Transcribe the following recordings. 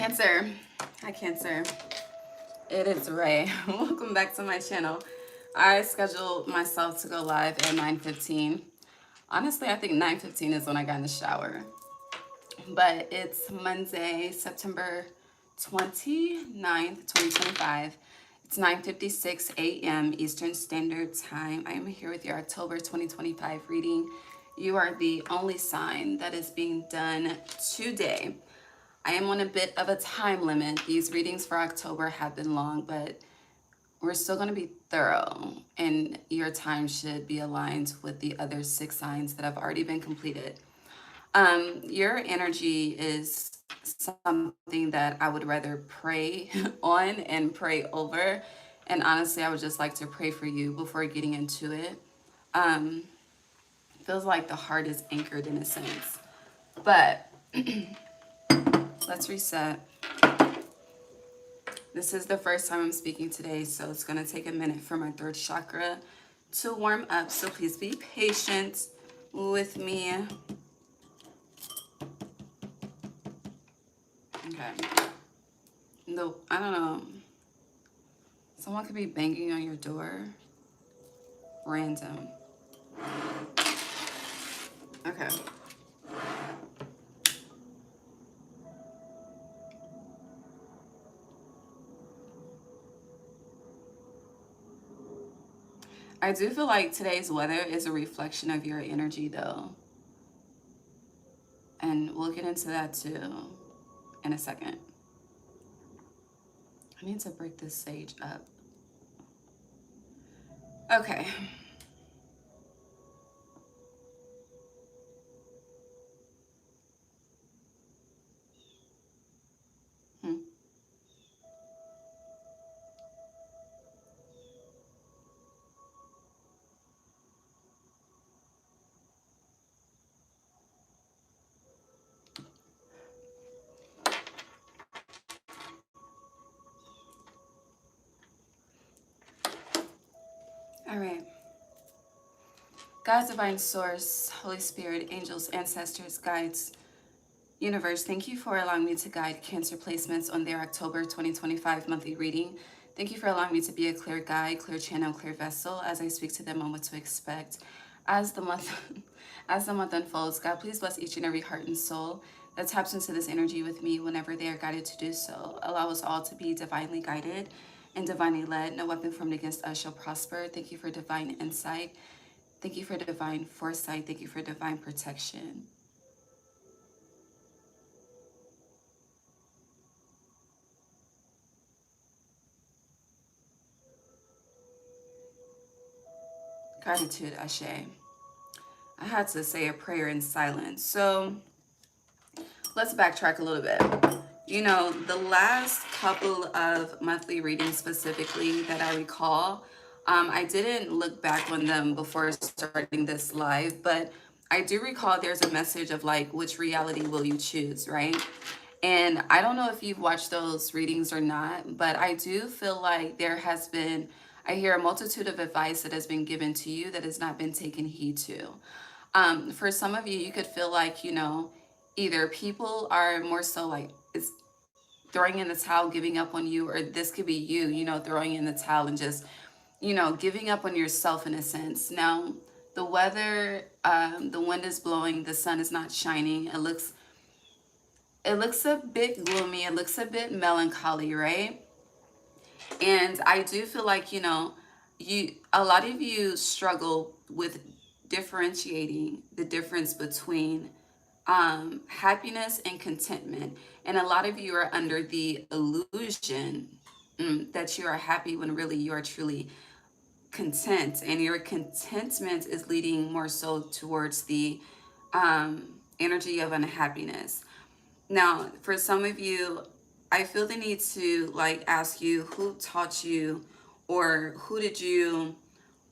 Cancer. Hi, Cancer. It is Ray. Welcome back to my channel. I scheduled myself to go live at 9:15. Honestly, I think 9:15 is when I got in the shower. But it's Monday, September 29th, 2025. It's 9:56 a.m. Eastern Standard Time. I am here with your October 2025 reading. You are the only sign that is being done today. I am on a bit of a time limit. These readings for October have been long, but we're still going to be thorough, and your time should be aligned with the other 6 signs that have already been completed. Your energy is something that I would rather pray on and pray over. And honestly, I would just like to pray for you before getting into it. Feels like the heart is anchored in a sense. But let's reset. This is the first time I'm speaking today, so it's going to take a minute for my third chakra to warm up. So please be patient with me. Okay. No, I don't know. Someone could be banging on your door. Random. Okay. I do feel like today's weather is a reflection of your energy, though. And we'll get into that too in a second. I need to break this sage up. Okay. All right. God, Divine Source, Holy Spirit, angels, ancestors, guides, universe, thank you for allowing me to guide Cancer placements on their October 2025 monthly reading. Thank you for allowing me to be a clear guide, clear channel, clear vessel as I speak to them on what to expect. As the month unfolds, God, please bless each and every heart and soul that taps into this energy with me whenever they are guided to do so. Allow us all to be divinely guided and divinely led. No weapon formed against us shall prosper. Thank you for divine insight. Thank you for divine foresight. Thank you for divine protection. Gratitude, Ashe. I had to say a prayer in silence. So let's backtrack a little bit. You know, the last couple of monthly readings specifically that I recall, I didn't look back on them before starting this live, but I do recall there's a message of like, which reality will you choose, right? And I don't know if you've watched those readings or not, but I do feel like there has been, I hear a multitude of advice that has been given to you that has not been taken heed to. For some of you, you could feel like, you know, either people are more so like, it's throwing in the towel, giving up on you, or this could be you, you know, throwing in the towel and just, you know, giving up on yourself in a sense. Now, the weather, the wind is blowing, the sun is not shining. It looks a bit gloomy. It looks a bit melancholy, right? And I do feel like, you know, a lot of you struggle with differentiating the difference between happiness and contentment. And a lot of you are under the illusion that you are happy when really you are truly content. And your contentment is leading more so towards the energy of unhappiness. Now, for some of you, I feel the need to like ask you who taught you or who did you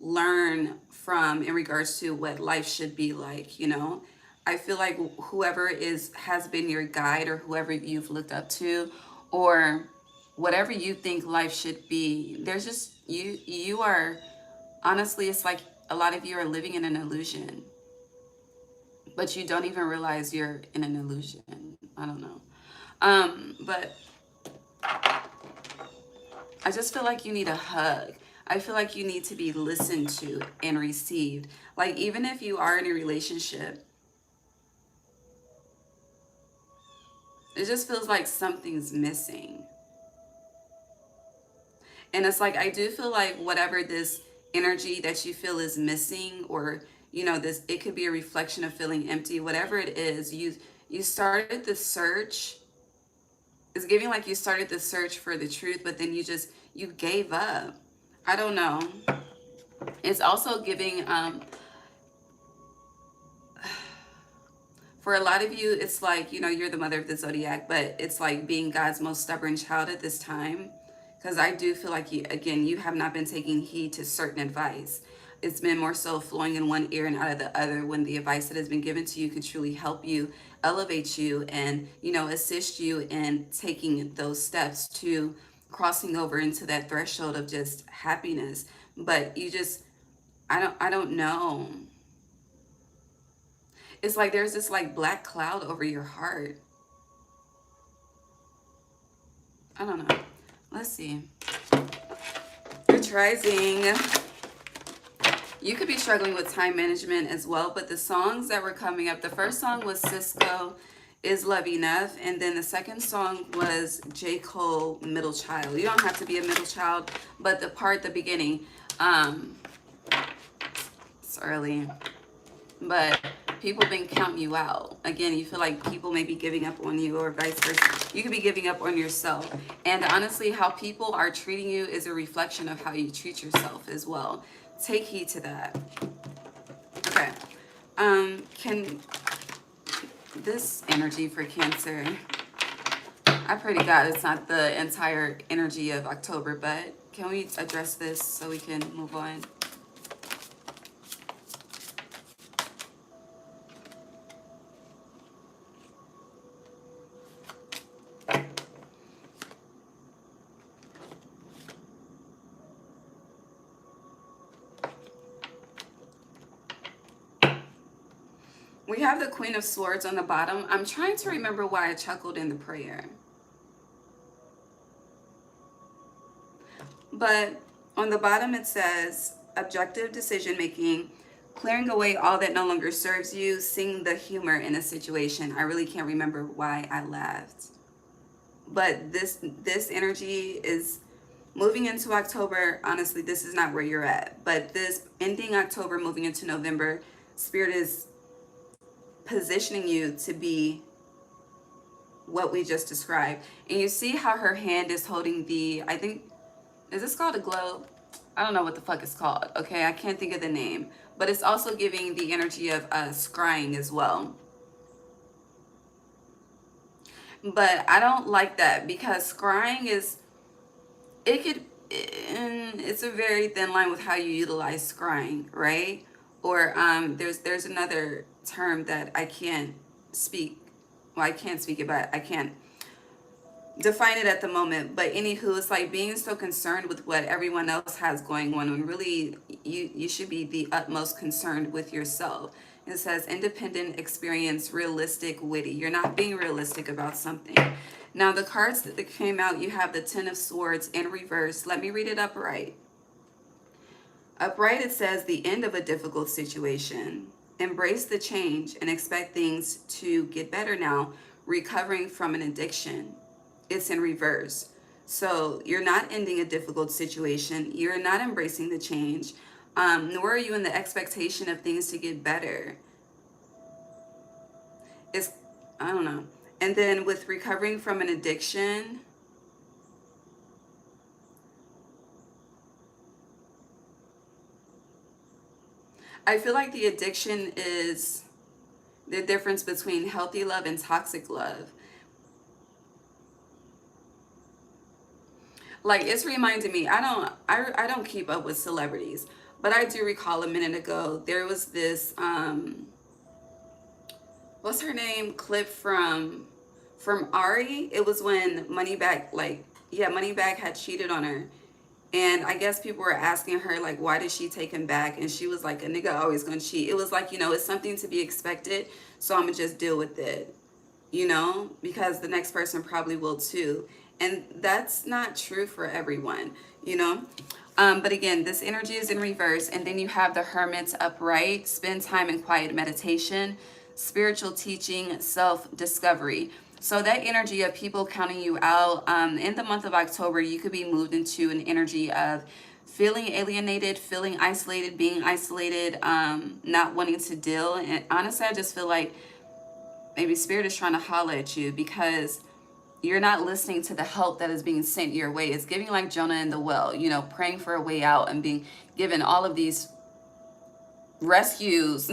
learn from in regards to what life should be like, you know? I feel like whoever has been your guide or whoever you've looked up to or whatever you think life should be, there's just you are honestly, it's like a lot of you are living in an illusion, but you don't even realize you're in an illusion. I don't know. But I just feel like you need a hug. I feel like you need to be listened to and received. Like, even if you are in a relationship, it just feels like something's missing. And it's like, I do feel like whatever this energy that you feel is missing, or, you know, this, it could be a reflection of feeling empty, whatever it is, you started the search. It's giving like you started the search for the truth, but then you gave up. I don't know. It's also giving, for a lot of you, it's like, you know, you're the mother of the zodiac, but it's like being God's most stubborn child at this time. Because I do feel like, you, again, you have not been taking heed to certain advice. It's been more so flowing in one ear and out of the other, when the advice that has been given to you could truly help you, elevate you, and, you know, assist you in taking those steps to crossing over into that threshold of just happiness. But you just, I don't know. It's like there's this like black cloud over your heart. I don't know. Let's see. It's rising. You could be struggling with time management as well, but the songs that were coming up, the first song was Cisco, Is Love Enough? And then the second song was J. Cole, Middle Child. You don't have to be a middle child, but the beginning, it's early, but people been counting you out. Again, you feel like people may be giving up on you, or vice versa. You could be giving up on yourself. And honestly, how people are treating you is a reflection of how you treat yourself as well. Take heed to that. Okay. Can this energy for Cancer, I pray to God it's not the entire energy of October, but can we address this so we can move on? We have the Queen of Swords on the bottom. I'm trying to remember why I chuckled in the prayer. But on the bottom it says, objective decision making, clearing away all that no longer serves you, seeing the humor in a situation. I really can't remember why I laughed. But this energy is moving into October. Honestly, this is not where you're at. But this ending October, moving into November, Spirit is positioning you to be what we just described. And you see how her hand is holding the, I think, is this called a globe? I don't know what the fuck it's called. Okay, I can't think of the name. But it's also giving the energy of scrying as well. But I don't like that, because scrying is, it's a very thin line with how you utilize scrying, right? Or there's another term that I can't speak. Well, I can't speak it, but I can't define it at the moment. But anywho, it's like being so concerned with what everyone else has going on, when really you should be the utmost concerned with yourself. It says independent, experience, realistic, witty. You're not being realistic about something. Now the cards that came out, you have the Ten of Swords in reverse. Let me read it upright. Upright, it says the end of a difficult situation. Embrace the change and expect things to get better now. Recovering from an addiction. It's in reverse. So you're not ending a difficult situation. You're not embracing the change. Nor are you in the expectation of things to get better. It's, I don't know. And then with recovering from an addiction, I feel like the addiction is the difference between healthy love and toxic love. Like, it's reminding me, I don't keep up with celebrities, but I do recall a minute ago there was this what's her name, clip from Ari. It was when Moneybagg, like, yeah, Moneybagg had cheated on her. And I guess people were asking her, like, why did she take him back? And she was like, a nigga always gonna cheat. It was like, you know, it's something to be expected, so I'm gonna just deal with it. you know, because the next person probably will too. And that's not true for everyone, you know. But again, this energy is in reverse. And then you have the Hermit upright. Spend time in quiet meditation, spiritual teaching, self-discovery. So that energy of people counting you out, in the month of October, you could be moved into an energy of feeling alienated, feeling isolated, being isolated, not wanting to deal. And honestly, I just feel like maybe Spirit is trying to holler at you because you're not listening to the help that is being sent your way. It's giving like Jonah in the well, you know, praying for a way out and being given all of these rescues,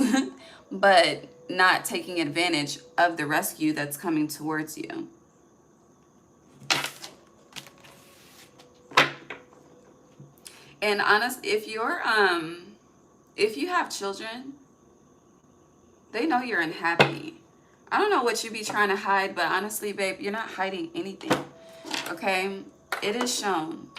but not taking advantage of the rescue that's coming towards you. And honest, if you have children, they know you're unhappy. I don't know what you be trying to hide, but honestly, babe, you're not hiding anything. Okay? It is shown.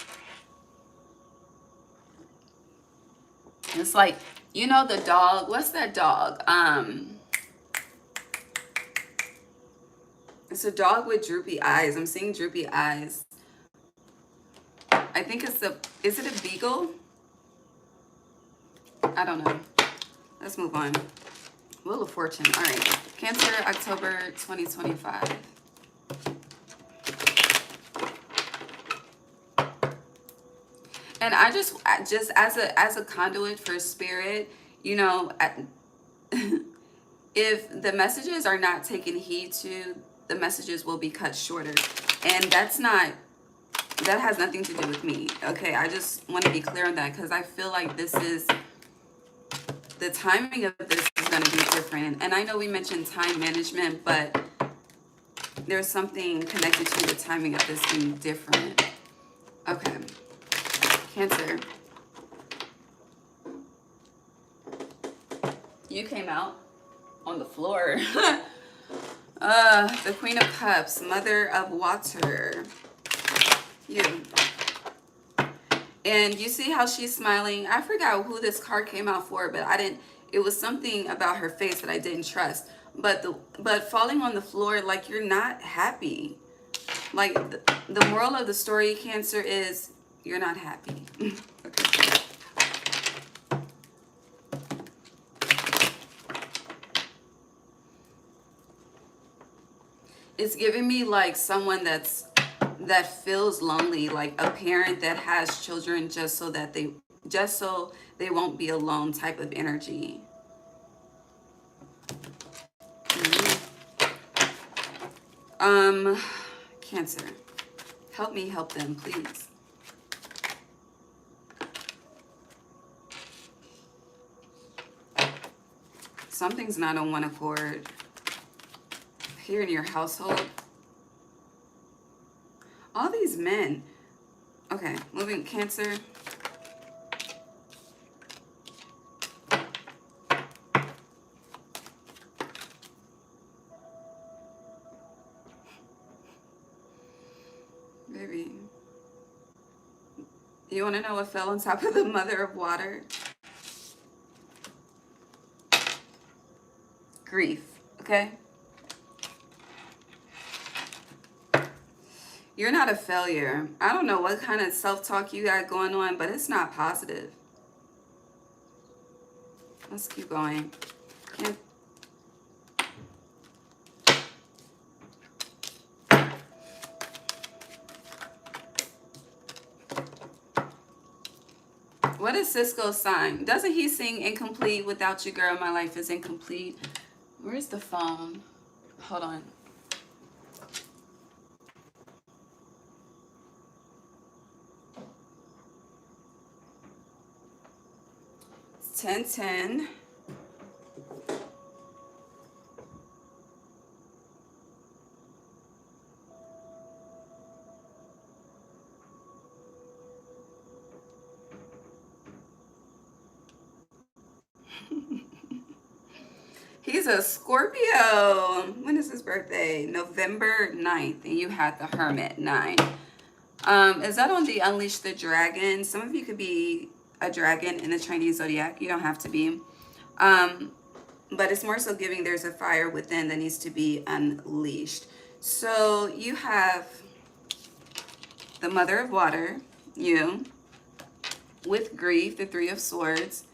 It's like, you know the dog, what's that dog? It's a dog with droopy eyes. I'm seeing droopy eyes. I think it's is it a beagle? I don't know. Let's move on. Wheel of Fortune. All right. Cancer, October 2025. And I just as a conduit for Spirit, you know, if the messages are not taken heed to, the messages will be cut shorter. And that has nothing to do with me. Okay, I just want to be clear on that because I feel like the timing of this is going to be different. And I know we mentioned time management, but there's something connected to the timing of this being different. Okay. Cancer. You came out on the floor. The Queen of Cups, Mother of Water. You. And you see how she's smiling. I forgot who this card came out for, but it was something about her face that I didn't trust. But falling on the floor like you're not happy. Like the moral of the story, Cancer, is you're not happy. Okay. It's giving me like someone that feels lonely, like a parent that has children just so they won't be alone type of energy. Cancer, help me help them, please. Something's not on one accord here in your household. All these men. Okay, moving. Cancer. Baby. You want to know what fell on top of the Mother of Water? Grief, okay? You're not a failure. I don't know what kind of self-talk you got going on, but it's not positive. Let's keep going. What is Cisco's sign? Doesn't he sing Incomplete? Without you, girl, my life is incomplete. Where's the phone? Hold on. It's 10:10. He's a Scorpio. When is his birthday? November 9th. And you had the Hermit, 9. Is that on the Unleash the Dragon? Some of you could be a dragon in the Chinese zodiac. You don't have to be. but it's more so giving there's a fire within that needs to be unleashed. So you have the Mother of Water, you, with grief, the Three of Swords.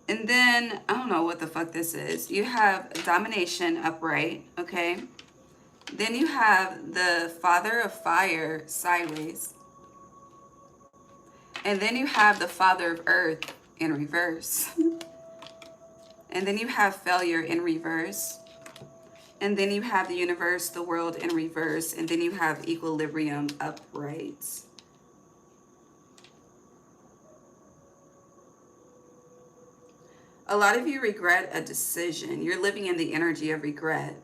And then, I don't know what the fuck this is. You have Domination upright, okay? Then you have the Father of Fire sideways. And then you have the Father of Earth in reverse. And then you have Failure in reverse. And then you have the Universe, the World in reverse. And then you have Equilibrium upright. A lot of you regret a decision. You're living in the energy of regret,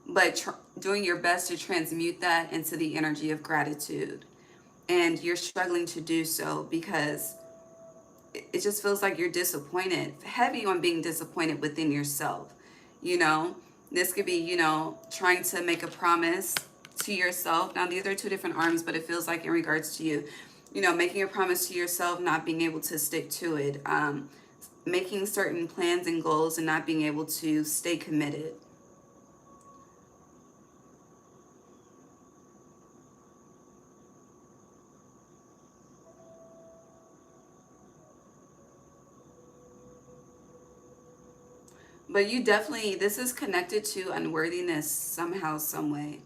but doing your best to transmute that into the energy of gratitude. And you're struggling to do so because it just feels like you're disappointed, heavy on being disappointed within yourself. You know, this could be, you know, trying to make a promise to yourself. Now, these are two different arms, but it feels like in regards to you, you know, making a promise to yourself, not being able to stick to it, making certain plans and goals and not being able to stay committed. But you definitely, this is connected to unworthiness somehow, some way.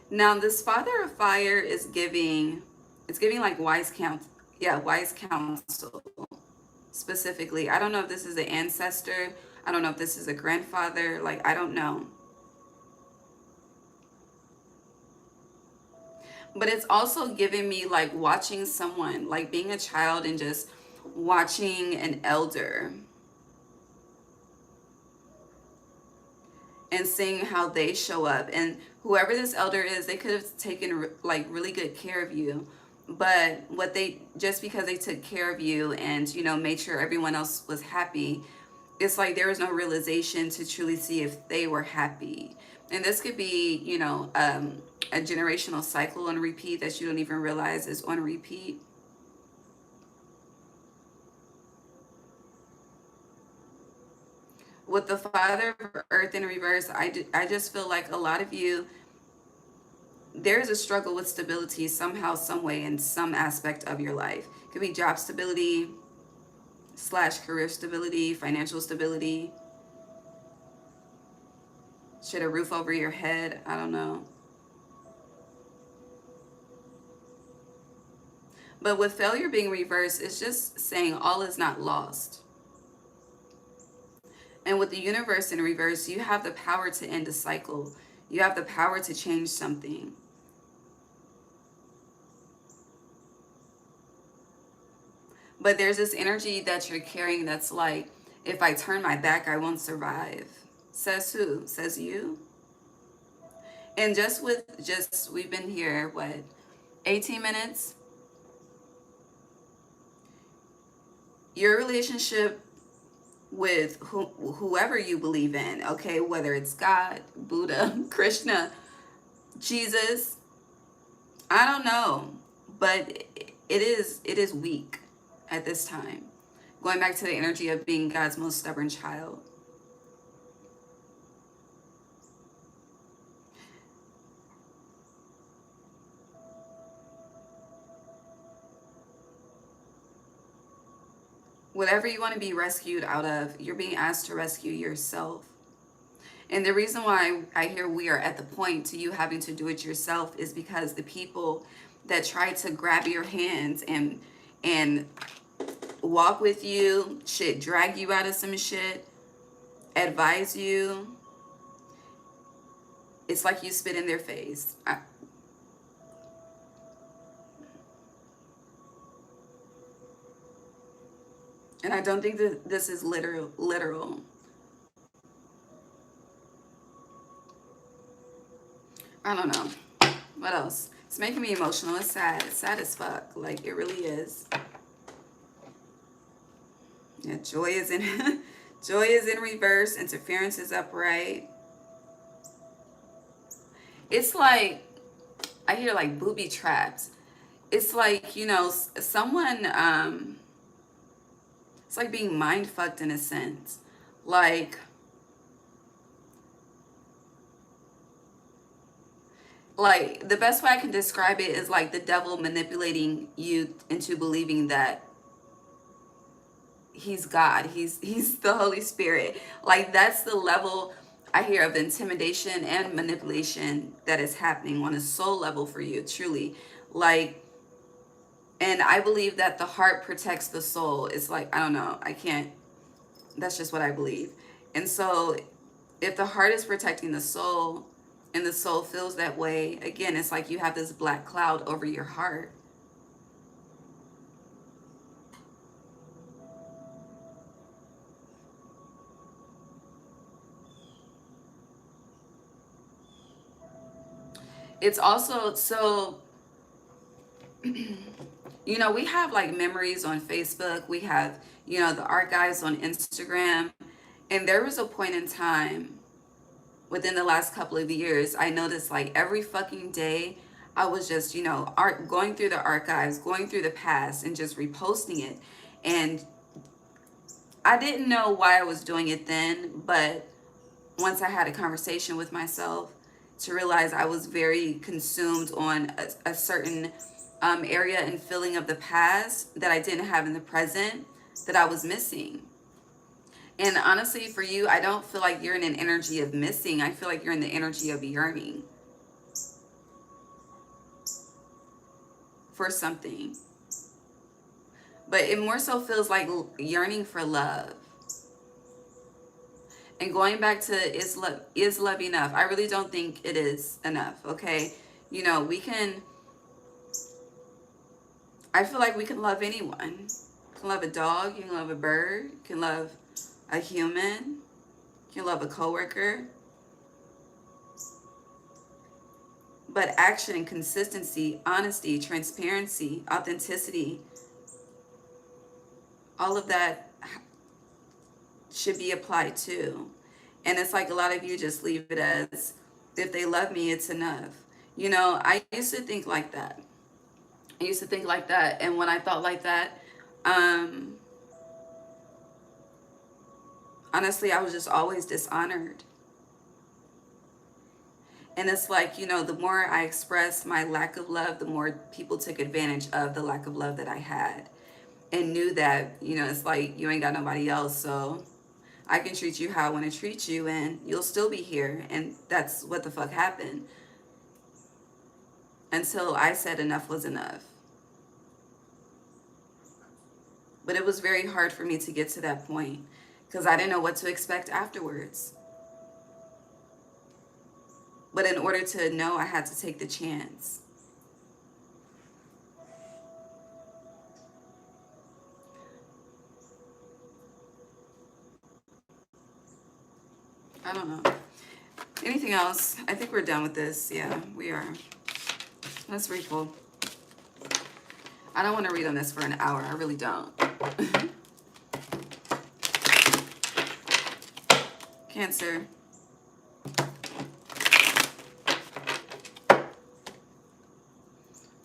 Now, this Father of Fire is giving, it's giving like wise counsel. Yeah, wise counsel specifically. I don't know if this is an ancestor. I don't know if this is a grandfather. Like, I don't know. But it's also giving me like watching someone, like being a child and just watching an elder and seeing how they show up. And whoever this elder is, they could have taken like really good care of you. But what they, just because they took care of you and, you know, made sure everyone else was happy, it's like there was no realization to truly see if they were happy. And this could be, you know, a generational cycle on repeat that you don't even realize is on repeat. With the Father of Earth in reverse, I just feel like a lot of you, there's a struggle with stability somehow, some way, in some aspect of your life. It could be job stability / career stability, financial stability. Shit, a roof over your head. I don't know. But with failure being reversed, it's just saying all is not lost. And with the universe in reverse, you have the power to end a cycle. You have the power to change something. But there's this energy that you're carrying that's like, if I turn my back, I won't survive. Says who? Says you? And we've been here, what, 18 minutes? Your relationship with whoever you believe in, okay, whether it's God, Buddha, Krishna, Jesus, I don't know, but it is weak at this time. Going back to the energy of being God's most stubborn child. Whatever you want to be rescued out of, you're being asked to rescue yourself. And the reason why I hear we are at the point to you having to do it yourself is because the people that try to grab your hands and walk with you, shit, drag you out of some shit, advise you, it's like you spit in their face. And I don't think that this is literal. I don't know. What else? It's making me emotional. It's sad. It's sad as fuck. Like, it really is. Yeah, joy is in joy is in reverse. Interference is upright. It's like, I hear like booby traps. It's like, you know, someone It's like being mind fucked in a sense. Like the best way I can describe it is like the devil manipulating you into believing that he's God, he's the Holy Spirit. Like that's the level I hear of intimidation and manipulation that is happening on a soul level for you, truly. Like, and I believe that the heart protects the soul. It's like, I don't know, I can't, that's just what I believe. And so if the heart is protecting the soul and the soul feels that way, again, it's like you have this black cloud over your heart. It's also, so, you know, we have like memories on Facebook. We have, you know, the archives on Instagram. And there was a point in time within the last couple of years, I noticed like every fucking day, I was just, you know, going through the archives, going through the past and just reposting it. And I didn't know why I was doing it then, but once I had a conversation with myself to realize I was very consumed on a certain area and feeling of the past that I didn't have in the present, that I was missing. And honestly, for you, I don't feel like you're in an energy of missing. I feel like you're in the energy of yearning for something. But it more so feels like yearning for love. And going back to is love enough? I really don't think it is enough, okay? You know, we can, I feel like we can love anyone. You can love a dog, you can love a bird, you can love a human, you can love a coworker. But action, consistency, honesty, transparency, authenticity, all of that should be applied too. And it's like a lot of you just leave it as, if they love me, it's enough. You know, I used to think like that. I used to think like that. And when I thought like that, um, honestly, I was just always dishonored. And it's like, you know, the more I expressed my lack of love, the more people took advantage of the lack of love that I had. And knew that, you know, it's like, you ain't got nobody else, so I can treat you how I want to treat you and you'll still be here. And that's what the fuck happened. Until I said enough was enough. But it was very hard for me to get to that point because I didn't know what to expect afterwards. But in order to know, I had to take the chance. I don't know. Anything else? I think we're done with this. Yeah, we are. Let's repull. I don't want to read on this for an hour. I really don't. Cancer.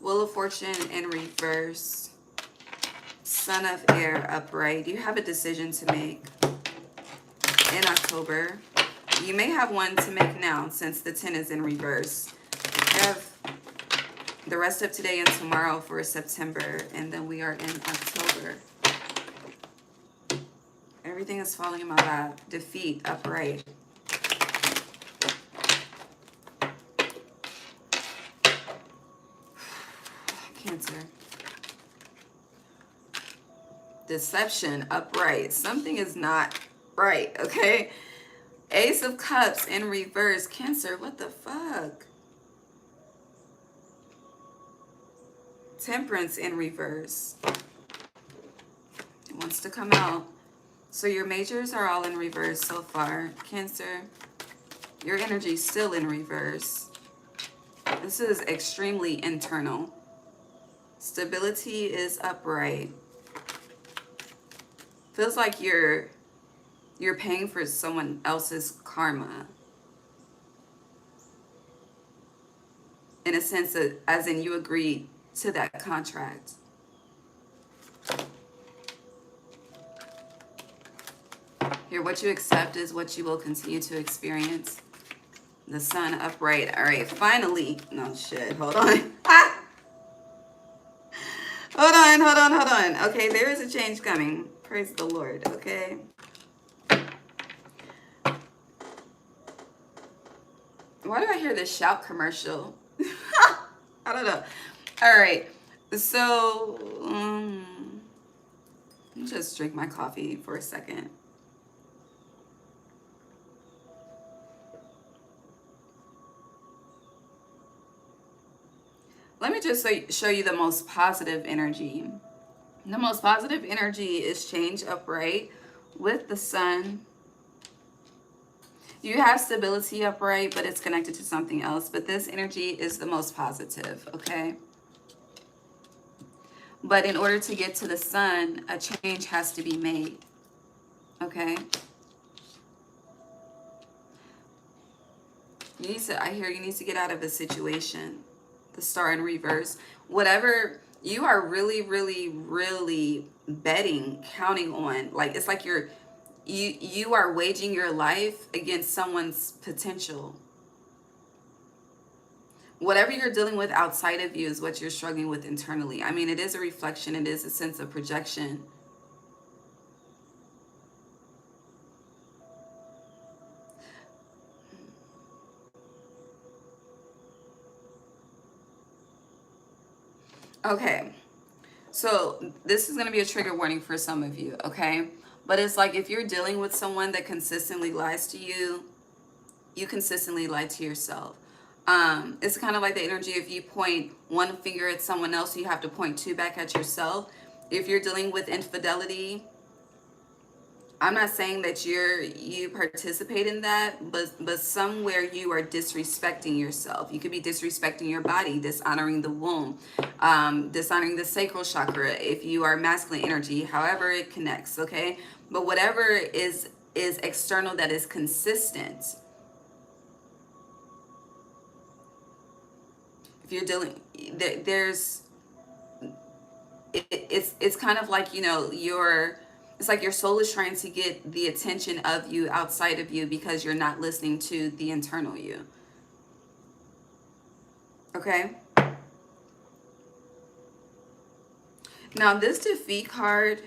Wheel of Fortune in reverse. Son of Air upright. You have a decision to make in October. You may have one to make now since the 10 is in reverse. You have the rest of today and tomorrow for September, and then we are in October. Everything is falling in my lap. Defeat upright. Cancer. Deception upright. Something is not right, okay? Ace of Cups in reverse. Cancer, what the fuck? Temperance in reverse. It wants to come out. So your majors are all in reverse so far. Cancer, your energy is still in reverse. This is extremely internal. Stability is upright. Feels like you're paying for someone else's karma. In a sense that, as in you agreed to that contract. Here, what you accept is what you will continue to experience. The sun upright. All right, finally. No shit. Hold on. Ah! Hold on. Okay, there is a change coming. Praise the Lord. Okay. Why do I hear this shout commercial? I don't know. All right. So, let me just drink my coffee for a second. Let me just show you the most positive energy. The most positive energy is change upright with the sun. You have stability upright, but it's connected to something else. But this energy is the most positive, okay? But in order to get to the sun, a change has to be made, okay? You need to, I hear you need to get out of a situation. The star in reverse. Whatever, you are really, really, really betting, counting on. Like, it's like you are waging your life against someone's potential. Whatever you're dealing with outside of you is what you're struggling with internally. I mean, it is a reflection. It is a sense of projection. Okay. So this is going to be a trigger warning for some of you, okay? But it's like if you're dealing with someone that consistently lies to you, you consistently lie to yourself. It's kind of like the energy if you point one finger at someone else, you have to point two back at yourself. If you're dealing with infidelity, I'm not saying that you participate in that, but somewhere you are disrespecting yourself. You could be disrespecting your body, dishonoring the womb, dishonoring the sacral chakra. If you are masculine energy, however it connects, okay. But whatever is external that is consistent. If you're dealing, it's kind of like, you know, it's like your soul is trying to get the attention of you outside of you because you're not listening to the internal you. Okay? Now, this defeat card,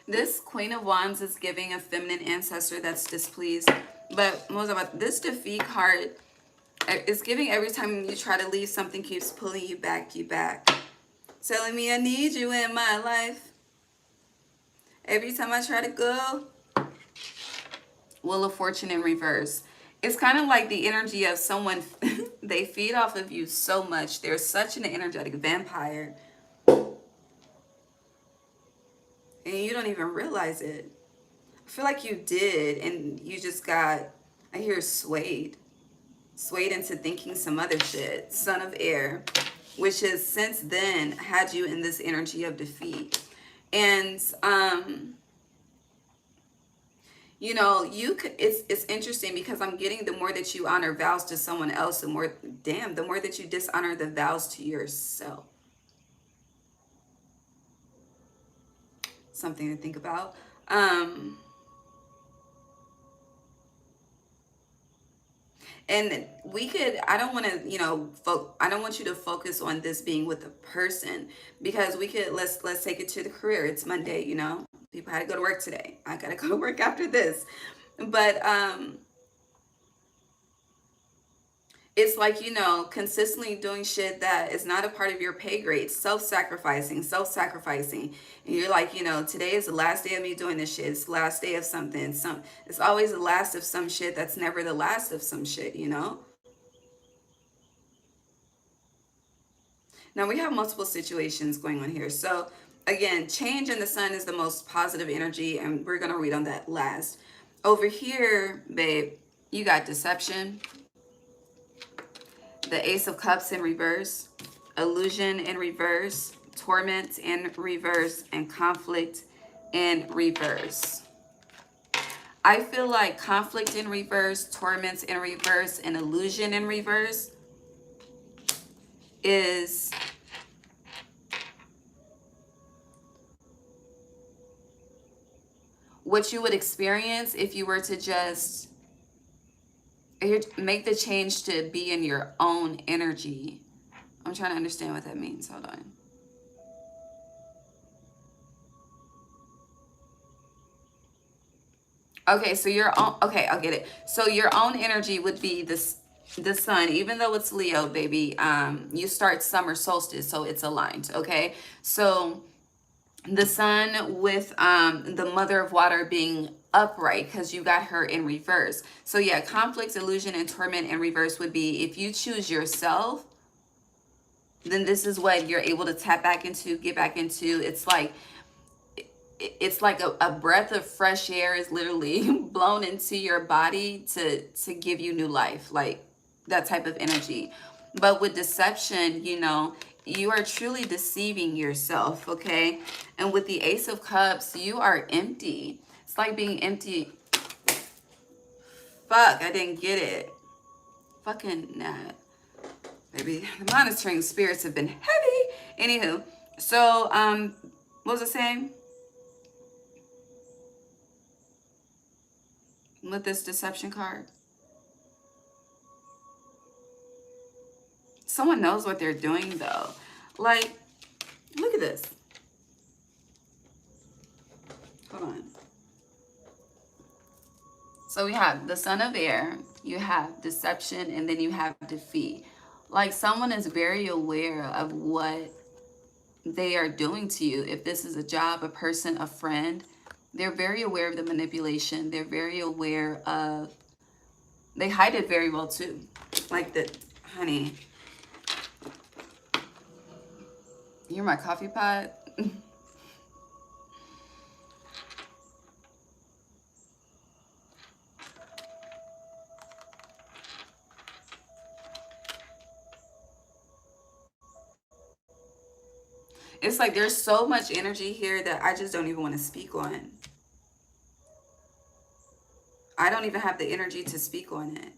this Queen of Wands is giving a feminine ancestor that's displeased. But most about this defeat card, it's giving every time you try to leave, something keeps pulling you back, telling me I need you in my life. Every time I try to go, Wheel of Fortune in reverse. It's kind of like the energy of someone, they feed off of you so much. They're such an energetic vampire. And you don't even realize it. I feel like you did, and you just got, I hear swayed into thinking some other shit. Son of Air, which has since then had you in this energy of defeat. And you know, you could, it's interesting because I'm getting the more that you honor vows to someone else, the more that you dishonor the vows to yourself. Something to think about. And we could, I don't want to, you know, I don't want you to focus on this being with a person, because we could, let's take it to the career. It's Monday, you know, people had to go to work today. I got to go to work after this. But it's like, you know, consistently doing shit that is not a part of your pay grade, self-sacrificing. And you're like, you know, today is the last day of me doing this shit. It's the last day of something. It's always the last of some shit that's never the last of some shit, you know? Now we have multiple situations going on here. So again, change in the sun is the most positive energy, and we're going to read on that last. Over here, babe, you got deception, the Ace of Cups in reverse, illusion in reverse, torment in reverse, and conflict in reverse. I feel like conflict in reverse, torments in reverse, and illusion in reverse is what you would experience if you were to just make the change to be in your own energy. I'm trying to understand what that means. Hold on. Okay, so your own, okay, I'll get it. So your own energy would be this, the sun, even though it's Leo, baby, you start summer solstice, so it's aligned, okay? So the sun with the mother of water being upright because you got her in reverse. So yeah, conflicts, illusion, and torment in reverse would be if you choose yourself, then this is what you're able to tap back into, get back into. It's like a breath of fresh air is literally blown into your body to give you new life, like that type of energy. But with deception, you know, you are truly deceiving yourself, okay? And with the Ace of Cups, you are empty. It's like being empty. Fuck, I didn't get it. Fucking nah. Baby, the monitoring spirits have been heavy. Anywho, so what was I saying? With this deception card, someone knows what they're doing though. Like, look at this. Hold on. So we have the Son of Air, you have deception, and then you have defeat. Like, someone is very aware of what they are doing to you. If this is a job, a person, a friend, they're very aware of the manipulation. They're very aware of, they hide it very well too. Like that, honey, you're my coffee pot. It's like there's so much energy here that I just don't even want to speak on. I don't even have the energy to speak on it.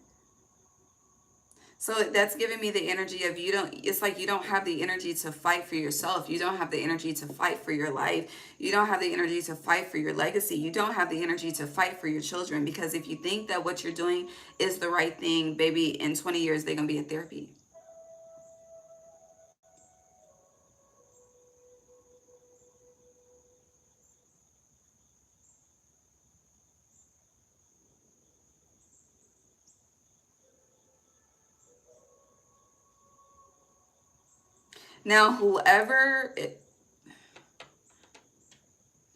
So that's giving me the energy of you don't, it's like you don't have the energy to fight for yourself. You don't have the energy to fight for your life. You don't have the energy to fight for your legacy. You don't have the energy to fight for your children. Because if you think that what you're doing is the right thing, baby, in 20 years, they're going to be in therapy. Now, whoever, I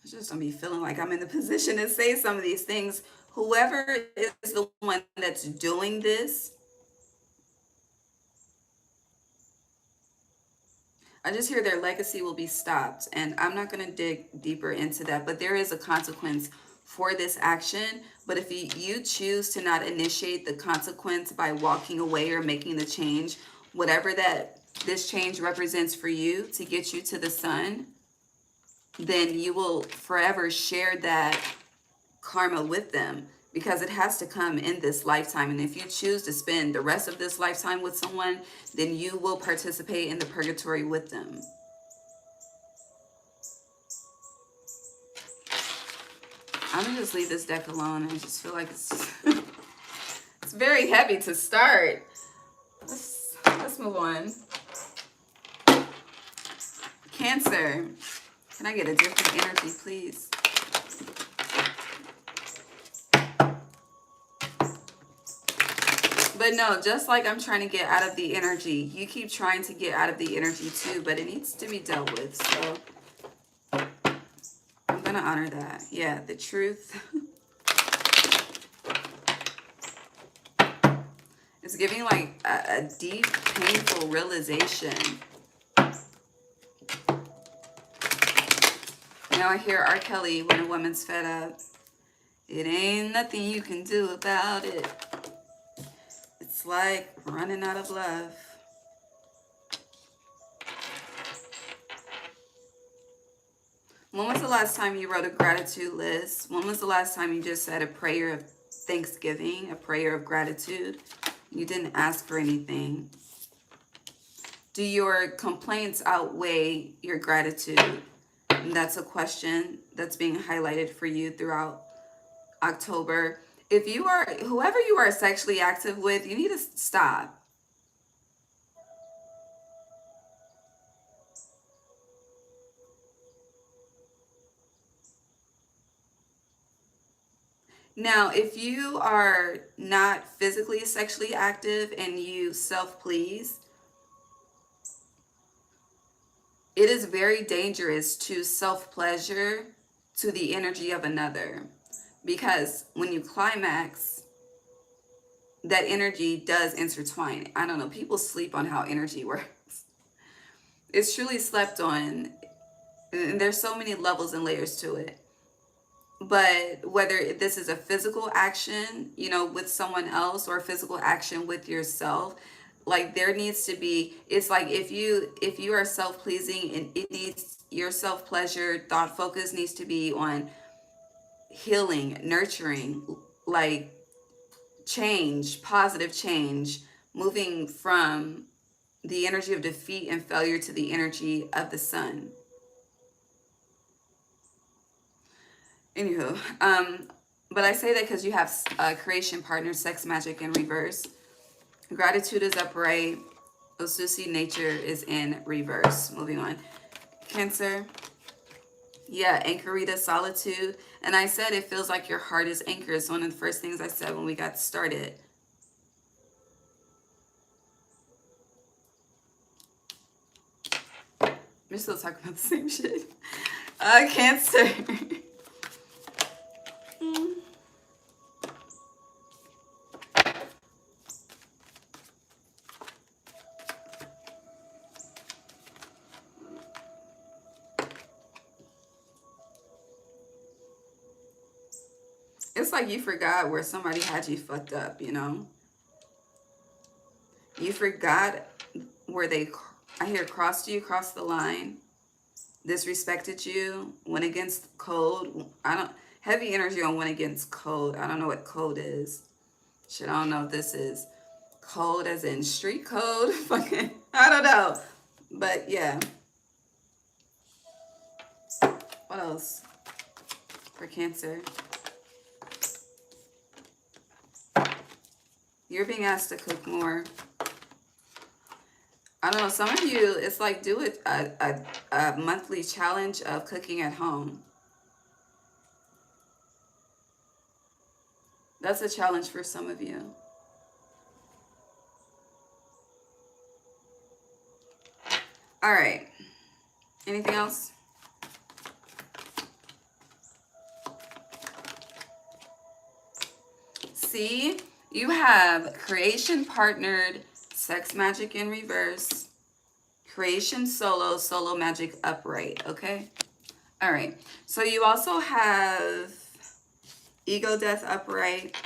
just don't be feeling like I'm in the position to say some of these things. Whoever is the one that's doing this, I just hear their legacy will be stopped. And I'm not going to dig deeper into that, but there is a consequence for this action. But if you choose to not initiate the consequence by walking away or making the change, whatever that this change represents for you to get you to the sun, then you will forever share that karma with them, because it has to come in this lifetime. And if you choose to spend the rest of this lifetime with someone, then you will participate in the purgatory with them. I'm gonna just leave this deck alone. I just feel like it's it's very heavy to start. Let's move on. Cancer, can I get a different energy, please? But no, just like I'm trying to get out of the energy, you keep trying to get out of the energy too, but it needs to be dealt with. So I'm going to honor that. Yeah, the truth. It's giving like a deep, painful realization. Now I hear R. Kelly, when a woman's fed up. It ain't nothing you can do about it. It's like running out of love. When was the last time you wrote a gratitude list? When was the last time you just said a prayer of thanksgiving, a prayer of gratitude? You didn't ask for anything. Do your complaints outweigh your gratitude? And that's a question that's being highlighted for you throughout October. If you are, whoever you are sexually active with, you need to stop. Now, if you are not physically sexually active and you self-please, it is very dangerous to self-pleasure to the energy of another. Because when you climax, that energy does intertwine. I don't know, people sleep on how energy works. It's truly slept on, and there's so many levels and layers to it. But whether this is a physical action, you know, with someone else, or a physical action with yourself, like there needs to be, it's like if you are self-pleasing, and it needs, your self-pleasure thought focus needs to be on healing, nurturing, like change, positive change, moving from the energy of defeat and failure to the energy of the sun. Anywho, but I say that because you have creation partner, sex magic in reverse. Gratitude is upright. Osusi nature is in reverse. Moving on. Cancer. Yeah, anchorita solitude. And I said it feels like your heart is anchored. It's one of the first things I said when we got started. We're still talking about the same shit. Cancer. It's like you forgot where somebody had you fucked up, you know? You forgot where they, I hear, crossed you, crossed the line, disrespected you, went against code. I don't, heavy energy on went against code. I don't know what code is. Shit, I don't know if this is code as in street code. Fucking, I don't know. But yeah. What else for Cancer? You're being asked to cook more. I don't know, some of you, it's like do it a monthly challenge of cooking at home. That's a challenge for some of you. All right. Anything else? See, you have creation partnered, sex magic in reverse, creation solo, solo magic upright, okay? All right. So you also have ego death upright,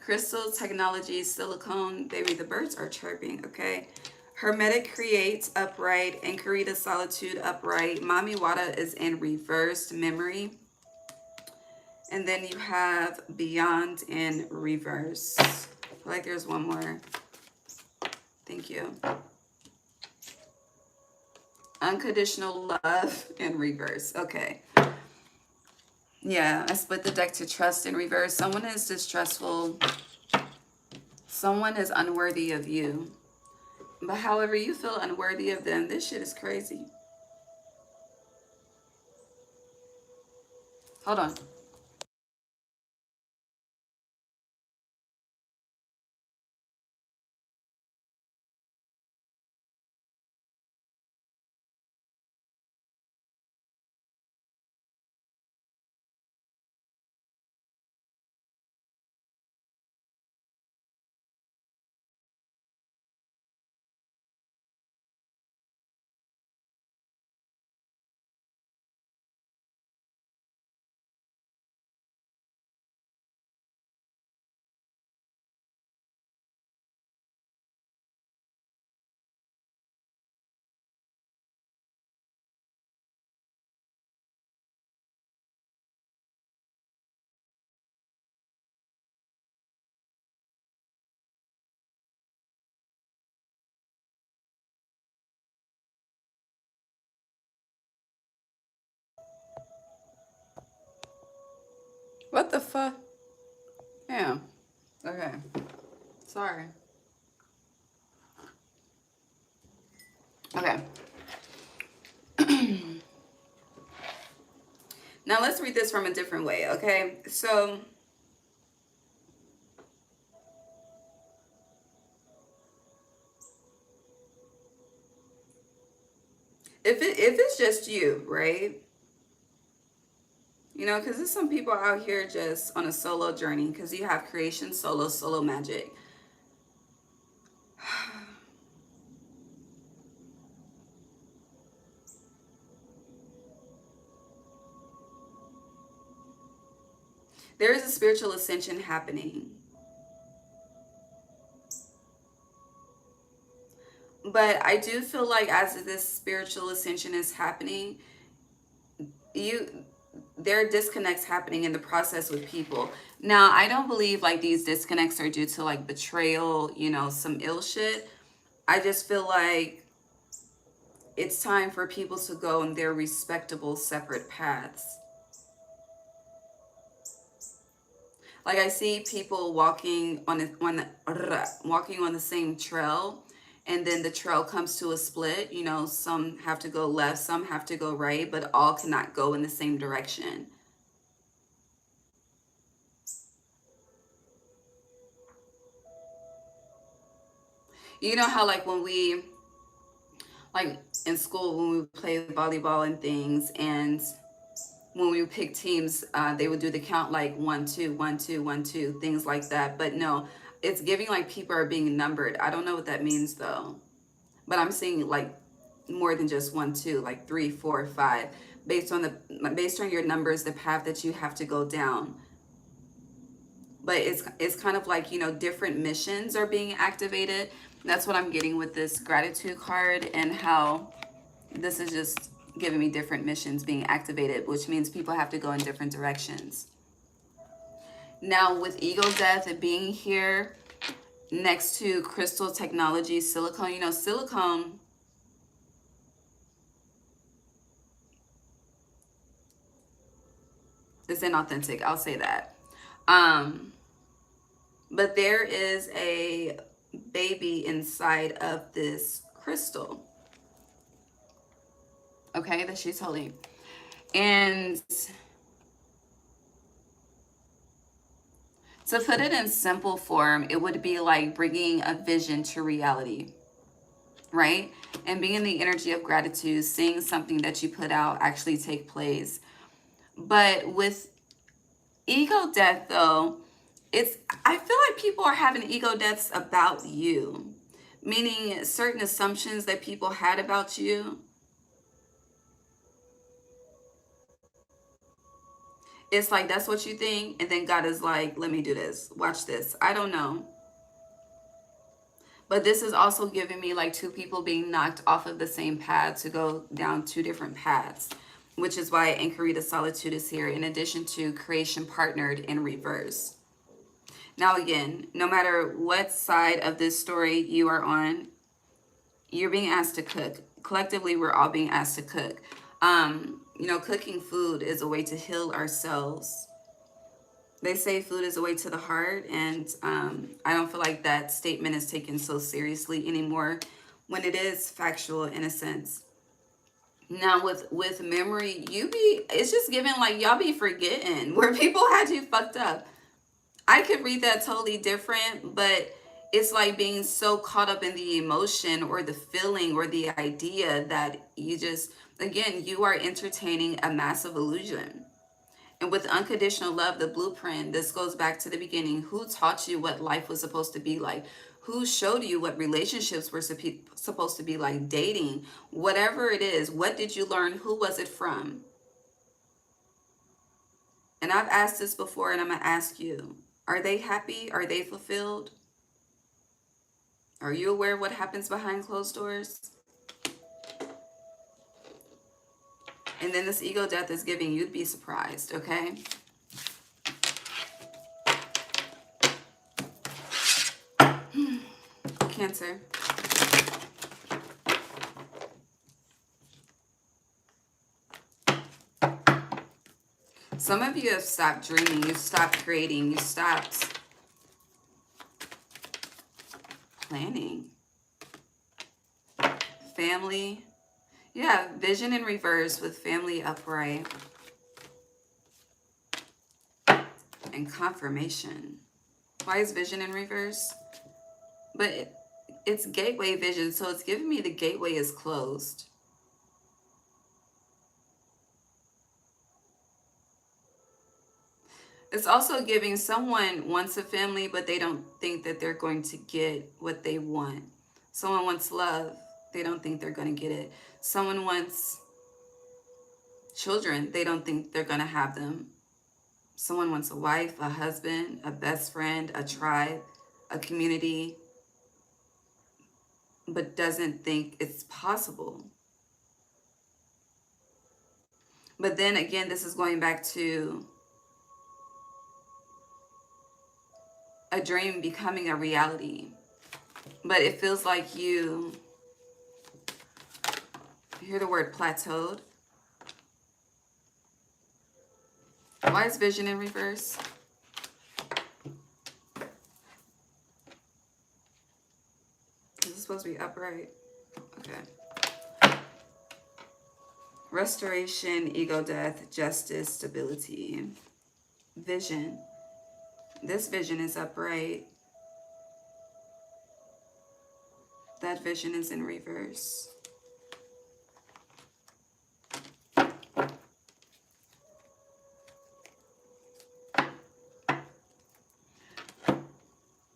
crystal technology, silicone, baby, the birds are chirping, okay? Hermetic creates upright, anchorita solitude upright, Mami Wada is in reversed memory. And then you have beyond in reverse. I feel like there's one more. Thank you. Unconditional love in reverse. Okay. Yeah, I split the deck to trust in reverse. Someone is distrustful. Someone is unworthy of you. But however you feel unworthy of them, this shit is crazy. Hold on. What the fuck? Yeah. Okay. Sorry. Okay. Now let's read this from a different way, okay? So if it's just you, right? You know, because there's some people out here just on a solo journey, because you have creation, solo magic. There is a spiritual ascension happening. But I do feel like as this spiritual ascension is happening, you there are disconnects happening in the process with people. Now, I don't believe like these disconnects are due to like betrayal, you know, some ill shit. I just feel like it's time for people to go in their respectable separate paths. Like I see people walking walking on the same trail, and then the trail comes to a split. You know, some have to go left, some have to go right, but all cannot go in the same direction. You know how like when we like in school when we play volleyball and things, and when we pick teams, they would do the count like 1 2 1 2 1 2, things like that. But no, it's giving like people are being numbered. I don't know what that means though, but I'm seeing like more than just 1 2, like 3 4 5, based on your numbers, the path that you have to go down. But it's kind of like, you know, different missions are being activated. That's what I'm getting with this gratitude card, and how this is just giving me different missions being activated, which means people have to go in different directions. Now with ego death and being here next to crystal technology, silicone, you know, silicone is inauthentic, I'll say that. Um, but there is a baby inside of this crystal, okay, that she's holding. And to put it in simple form, it would be like bringing a vision to reality, right? And being in the energy of gratitude, seeing something that you put out actually take place. But with ego death, though, I feel like people are having ego deaths about you, meaning certain assumptions that people had about you. It's like that's what you think, and then God is like, let me do this, watch this. I don't know. But this is also giving me like two people being knocked off of the same path to go down two different paths, which is why Inquiry to Solitude is here, in addition to Creation Partnered in reverse. Now again, no matter what side of this story you are on, you're being asked to cook. Collectively, we're all being asked to cook. You know, cooking food is a way to heal ourselves. They say food is a way to the heart, and I don't feel like that statement is taken so seriously anymore when it is factual in a sense. Now with memory, it's just given like y'all be forgetting where people had you fucked up. I could read that totally different, but it's like being so caught up in the emotion or the feeling or the idea that you just, again, you are entertaining a massive illusion. And with unconditional love, the blueprint, this goes back to the beginning. Who taught you what life was supposed to be like? Who showed you what relationships were supposed to be like? Dating, whatever it is, what did you learn? Who was it from? And I've asked this before, and I'm going to ask you. Are they happy? Are they fulfilled? Are you aware of what happens behind closed doors? And then this ego death is giving, you'd be surprised, okay? Cancer. Some of you have stopped dreaming. You've stopped creating. You stopped planning. Family. Yeah, vision in reverse with family upright. And confirmation. Why is vision in reverse? But it's gateway vision, so it's giving me the gateway is closed. It's also giving someone wants a family, but they don't think that they're going to get what they want. Someone wants love. They don't think they're going to get it. Someone wants children. They don't think they're going to have them. Someone wants a wife, a husband, a best friend, a tribe, a community, but doesn't think it's possible. But then again, this is going back to a dream becoming a reality. But it feels like you hear the word plateaued. Why is vision in reverse? Is this supposed to be upright? Okay. Restoration, ego death, justice, stability. Vision. This vision is upright. That vision is in reverse.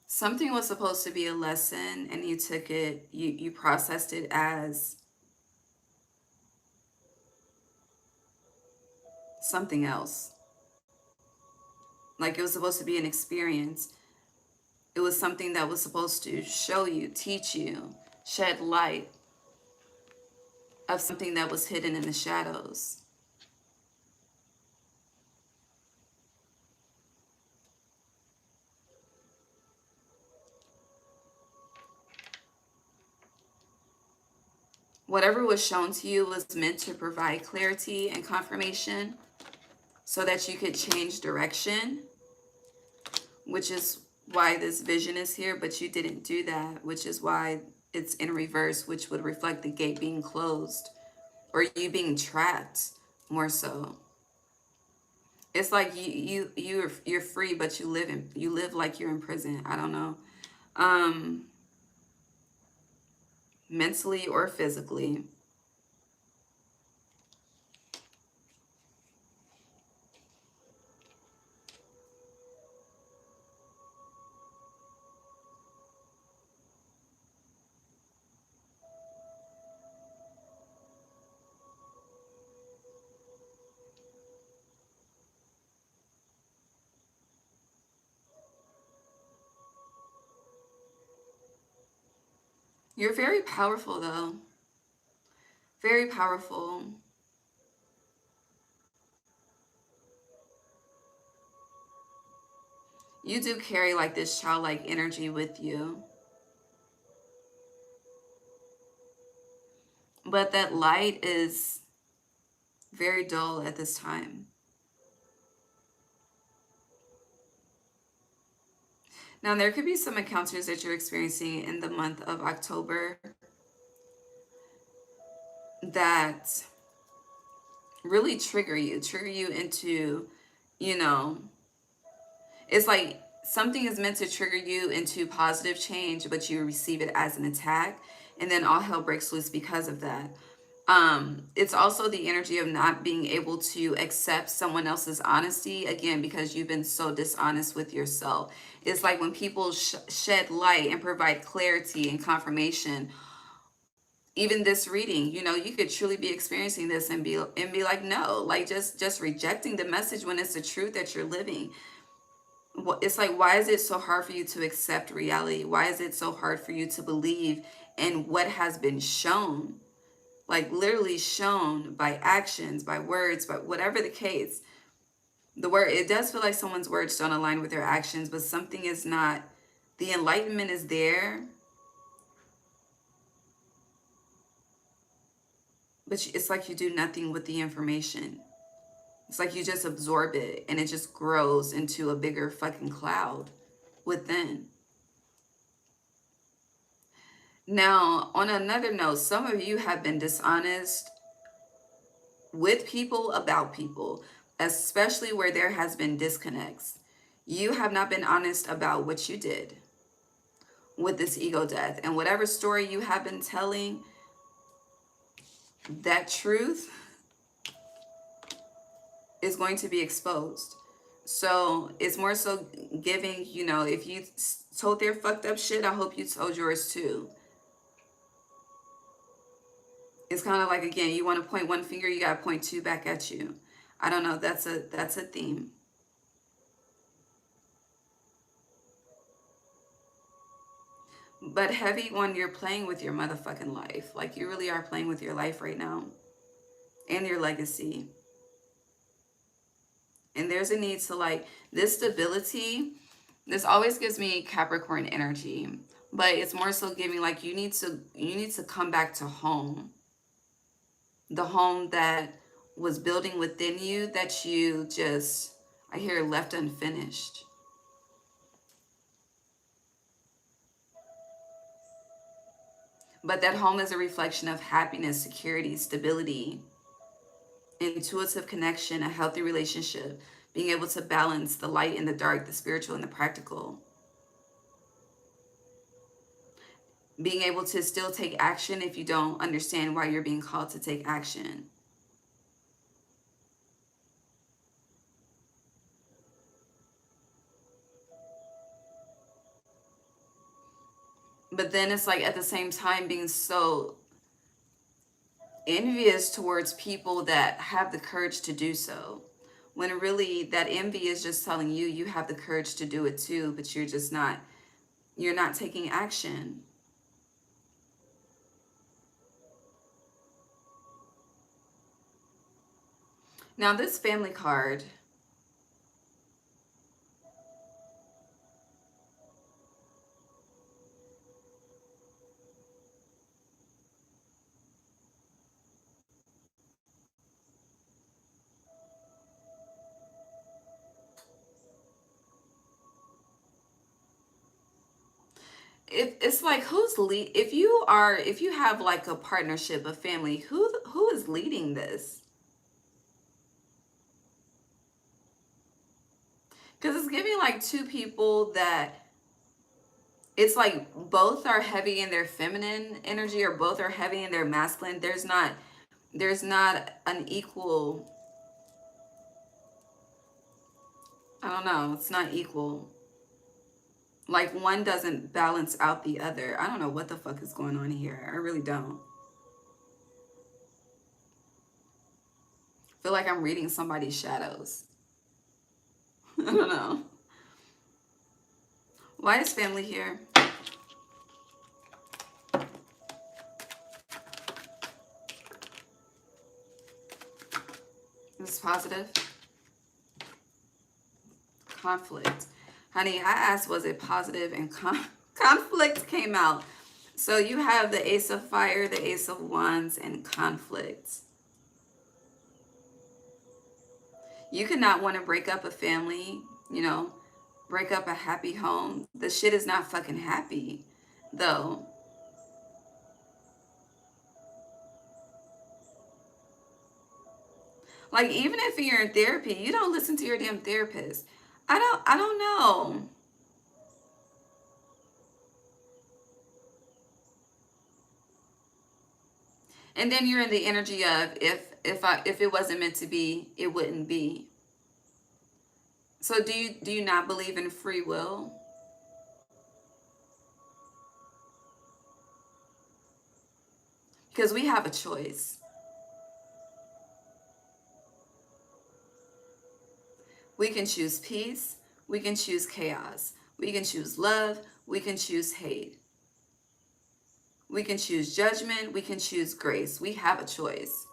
Something was supposed to be a lesson and you took it, you processed it as something else. Like it was supposed to be an experience. It was something that was supposed to show you, teach you, shed light of something that was hidden in the shadows. Whatever was shown to you was meant to provide clarity and confirmation so that you could change direction, which is why this vision is here, but you didn't do that, which is why it's in reverse, which would reflect the gate being closed or you being trapped more so. It's like you're free, but you live like you're in prison. I don't know. Mentally or physically. You're very powerful though. Very powerful. You do carry like this childlike energy with you. But that light is very dull at this time. Now, there could be some encounters that you're experiencing in the month of October that really trigger you into, you know, it's like something is meant to trigger you into positive change, but you receive it as an attack, and then all hell breaks loose because of that. It's also the energy of not being able to accept someone else's honesty, again, because you've been so dishonest with yourself. It's like when people shed light and provide clarity and confirmation. Even this reading, you know, you could truly be experiencing this and be like, no, like just rejecting the message when it's the truth that you're living. It's like, why is it so hard for you to accept reality? Why is it so hard for you to believe in what has been shown? Like literally shown by actions, by words, by whatever the case. The word, it does feel like someone's words don't align with their actions, but something is not. The enlightenment is there, but it's like you do nothing with the information. It's like you just absorb it and it just grows into a bigger fucking cloud within. Now, on another note, some of you have been dishonest with people about people, especially where there has been disconnects. You have not been honest about what you did with this ego death. And whatever story you have been telling, that truth is going to be exposed. So it's more so giving, you know, if you told their fucked up shit, I hope you told yours too. It's kind of like, again, you want to point one finger, you got to point two back at you. I don't know. That's a theme. But heavy when you're playing with your motherfucking life. Like, you really are playing with your life right now. And your legacy. And there's a need to, like, this stability, this always gives me Capricorn energy. But it's more so giving, like, you need to come back to home. The home that was building within you that you just, I hear, left unfinished. But that home is a reflection of happiness, security, stability, intuitive connection, a healthy relationship, being able to balance the light and the dark, the spiritual and the practical. Being able to still take action if you don't understand why you're being called to take action. But then it's like at the same time being so envious towards people that have the courage to do so. When really that envy is just telling you you have the courage to do it too, but you're not taking action. Now this family card, it's like if you have like a partnership, a family, who is leading this? Because it's giving like two people that it's like both are heavy in their feminine energy or both are heavy in their masculine. There's not an equal, I don't know, it's not equal. Like one doesn't balance out the other. I don't know what the fuck is going on here. I really don't. I feel like I'm reading somebody's shadows. I don't know. Why is family here? This is positive. Conflict. Honey, I asked, was it positive? And conflict came out. So you have the Ace of Fire, the Ace of Wands, and conflict. You cannot want to break up a family, you know, break up a happy home. The shit is not fucking happy, though. Like, even if you're in therapy, you don't listen to your damn therapist. I don't know. And then you're in the energy of if it wasn't meant to be, it wouldn't be. So do you not believe in free will? Because we have a choice. We can choose peace. We can choose chaos. We can choose love. We can choose hate. We can choose judgment. We can choose grace. We have a choice.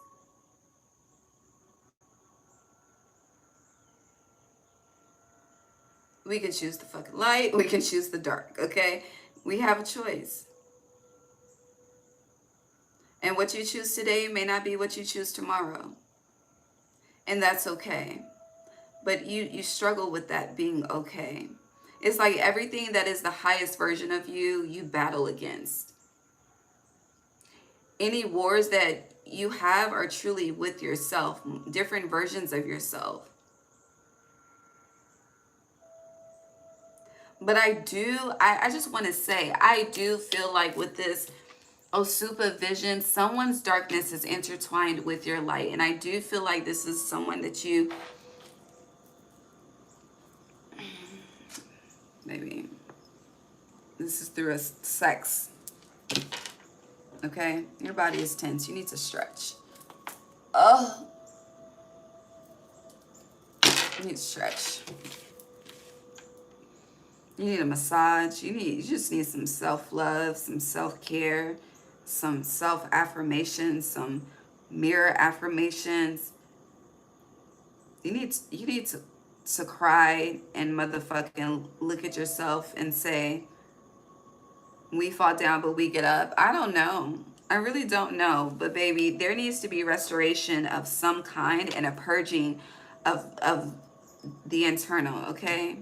We can choose the fucking light. We can choose the dark, okay? We have a choice. And what you choose today may not be what you choose tomorrow. And that's okay. But you struggle with that being okay. It's like everything that is the highest version of you, you battle against. Any wars that you have are truly with yourself, different versions of yourself. But I just want to say, I do feel like with this Osupa vision, someone's darkness is intertwined with your light. And I do feel like this is someone that you, maybe, this is through a sex, okay? Your body is tense. You need to stretch. Oh, you need to stretch. You need a massage. You just need some self-love, some self-care, some self-affirmations, some mirror affirmations. You need to cry and motherfucking look at yourself and say, we fall down but we get up. I don't know. I really don't know. But baby, there needs to be restoration of some kind and a purging of the internal, okay?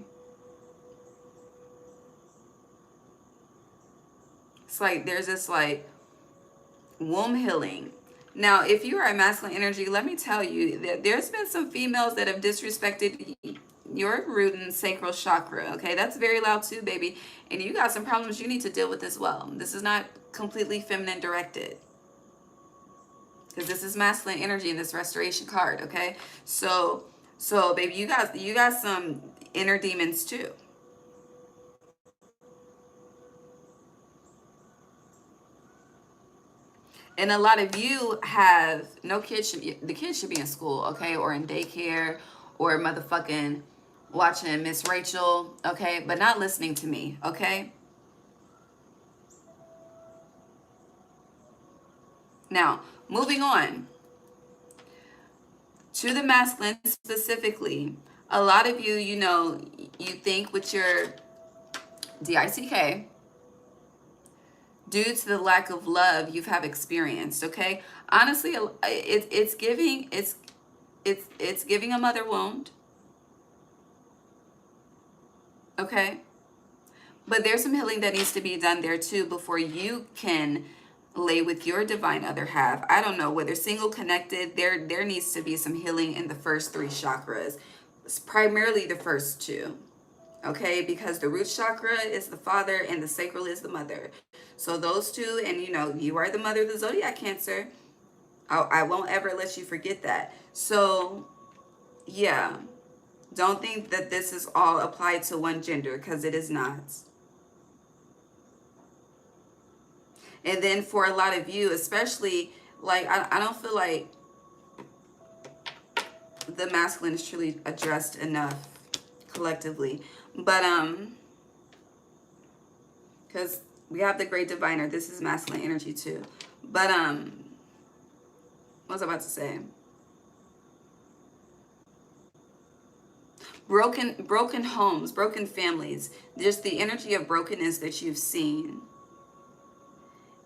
It's like there's this like womb healing. Now, if you are a masculine energy, let me tell you that there's been some females that have disrespected your root and sacral chakra, okay? That's very loud too, baby. And you got some problems you need to deal with as well. This is not completely feminine directed, because this is masculine energy in this restoration card, okay? So baby, you got some inner demons too. And a lot of you have no kids. The kids should be in school, okay, or in daycare, or motherfucking watching Miss Rachel, okay, but not listening to me, okay. Now, moving on to the masculine specifically. A lot of you, you think with your DICK, due to the lack of love you've have experienced, okay. Honestly, it's giving it's giving a mother wound, okay. But there's some healing that needs to be done there too before you can lay with your divine other half. I don't know whether single, connected, there needs to be some healing in the first 3 chakras. It's primarily the first 2. Okay, because the root chakra is the father and the sacral is the mother. So those 2, and you are the mother of the zodiac Cancer. I won't ever let you forget that. So yeah, don't think that this is all applied to one gender, because it is not. And then for a lot of you, especially, like, I don't feel like the masculine is truly addressed enough collectively. But, because we have the great diviner. This is masculine energy too. But, what was I about to say? Broken homes, broken families. There's the energy of brokenness that you've seen.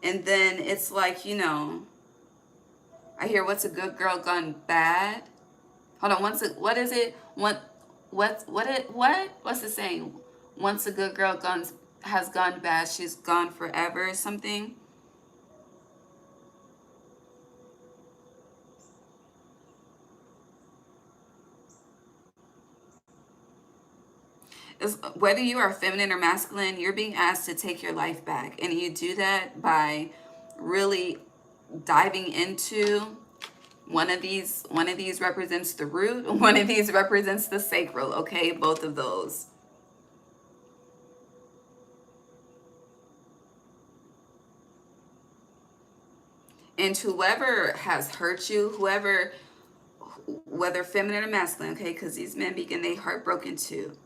And then it's like, I hear, what's a good girl gone bad? Hold on, what is it? What's the saying? Once a good girl has gone bad, she's gone forever or something. Whether you are feminine or masculine, you're being asked to take your life back. And you do that by really diving into one of these represents the root, one of these represents the sacral, okay? Both of those. And whoever has hurt you, whether feminine or masculine, okay, because these men begin they heartbroken too,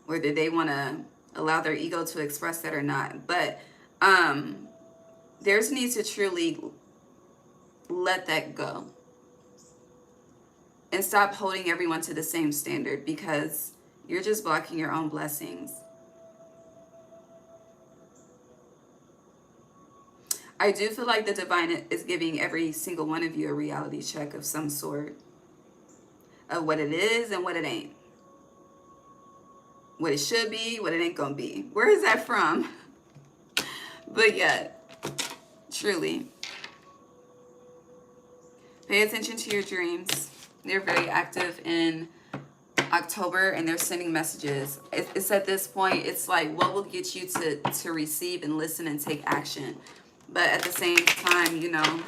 whether they want to allow their ego to express that or not. But there's need to truly let that go and stop holding everyone to the same standard, because you're just blocking your own blessings. I do feel like the divine is giving every single one of you a reality check of some sort. of what it is and what it ain't. What it should be, what it ain't gonna be. Where is that from? But yeah, truly. Pay attention to your dreams. They're very active in October, and they're sending messages. It's at this point, it's like, what will get you to receive and listen and take action? But at the same time, you know,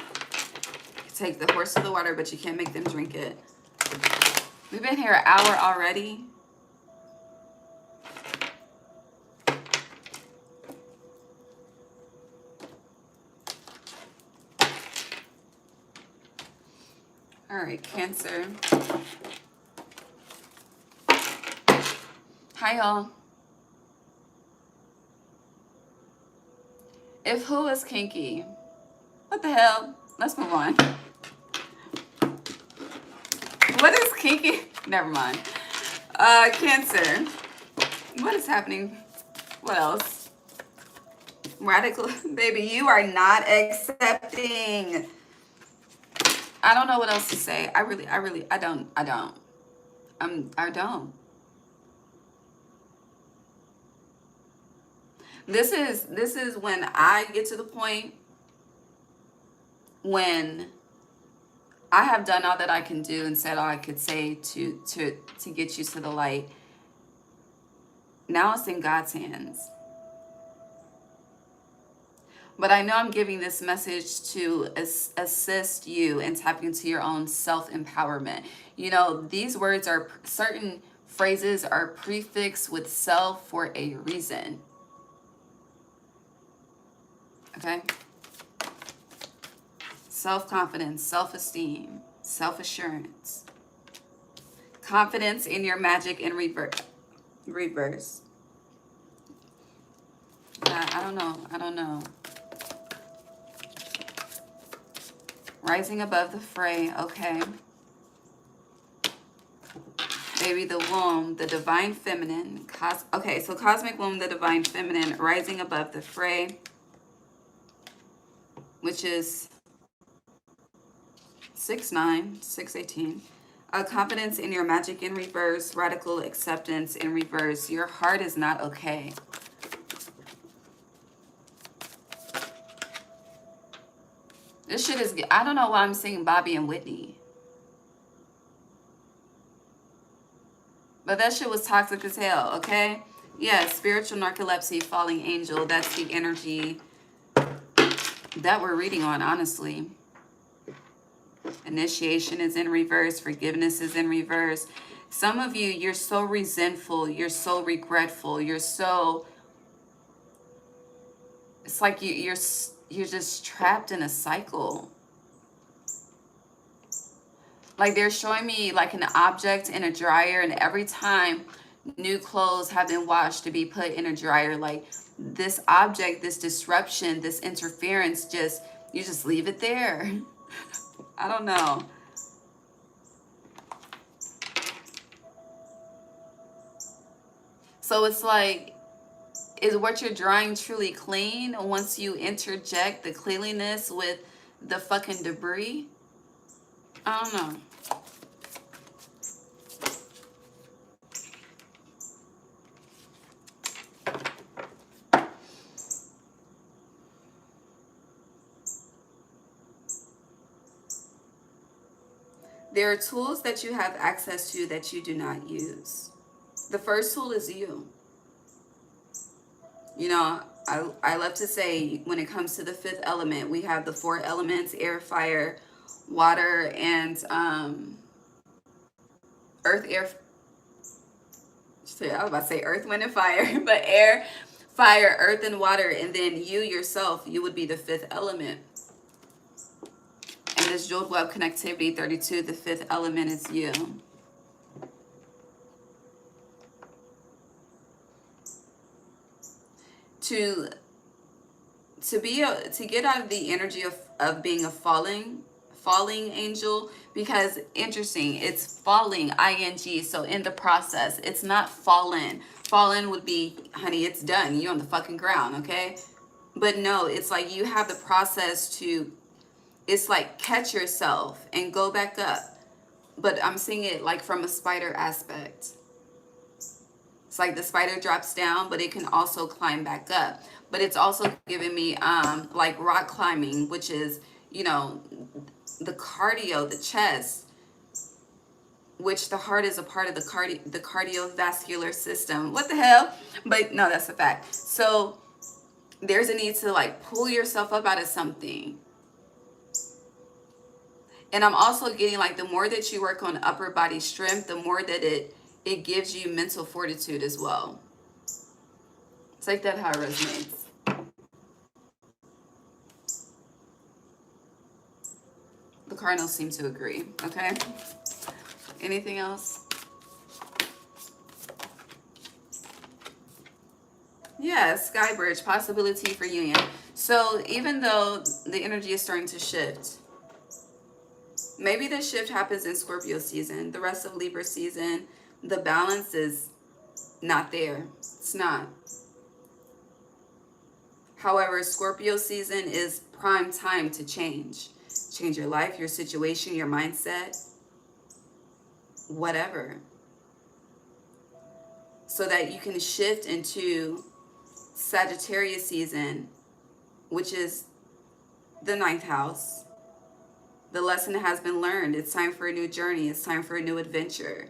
take the horse to the water, but you can't make them drink it. We've been here an hour already. All right, Cancer. Hi, y'all. If who is kinky? What the hell? Let's move on. What is kinky? Never mind. Cancer. What is happening? What else? Radical. Baby, you are not accepting. I don't know what else to say. I don't. This is when I get to the point when I have done all that I can do and said all I could say to get you to the light. Now it's in God's hands. But I know I'm giving this message to assist you in tapping into your own self-empowerment. You know, these words are, certain phrases are prefixed with self for a reason. Okay? Self-confidence, self-esteem, self-assurance. Confidence in your magic in reverse. I don't know. Rising above the fray, okay. Baby, the womb, the divine feminine. Okay, so cosmic womb, the divine feminine, rising above the fray, which is 6'9", 6'18". Confidence in your magic in reverse, radical acceptance in reverse. Your heart is not okay. This shit is, I don't know why I'm singing Bobby and Whitney. But that shit was toxic as hell, okay? Yeah, spiritual narcolepsy, falling angel. That's the energy that we're reading on, honestly. Initiation is in reverse. Forgiveness is in reverse. Some of you, you're so resentful. You're so regretful. You're so... It's like you're just trapped in a cycle. Like they're showing me like an object in a dryer, and every time new clothes have been washed to be put in a dryer, like this object, this disruption, this interference, you just leave it there. I don't know. So it's like, is what you're drying truly clean once you interject the cleanliness with the fucking debris? I don't know. There are tools that you have access to that you do not use. The first tool is you. You know, I love to say when it comes to the fifth element, we have the four elements: air, fire, water, and earth, air. I was about to say earth, wind, and fire, but air, fire, earth, and water. And then you yourself, you would be the fifth element. And this jeweled web connectivity 32, the fifth element is you. To get out of the energy of being a falling angel, because interesting, it's falling, ing, so in the process, it's not fallen. Fallen would be, honey, it's done, you're on the fucking ground, okay? But no, it's like you have the process to, it's like catch yourself and go back up. but I'm seeing it like from a spider aspect. It's like the spider drops down, but it can also climb back up. But it's also giving me like rock climbing, which is, you know, the cardio, the chest, which the heart is a part of the cardiovascular system. What the hell? But no, that's a fact. So there's a need to like pull yourself up out of something. And I'm also getting like the more that you work on upper body strength, the more that it gives you mental fortitude as well. Take that how it resonates. The Cardinals seem to agree. Okay. Anything else? Yeah, Sky Bridge, possibility for union. So even though the energy is starting to shift, maybe the shift happens in Scorpio season. The rest of Libra season, the balance is not there. It's not. However, Scorpio season is prime time to change. Change your life, your situation, your mindset, whatever. So that you can shift into Sagittarius season, which is the 9th house. The lesson has been learned. It's time for a new journey. It's time for a new adventure.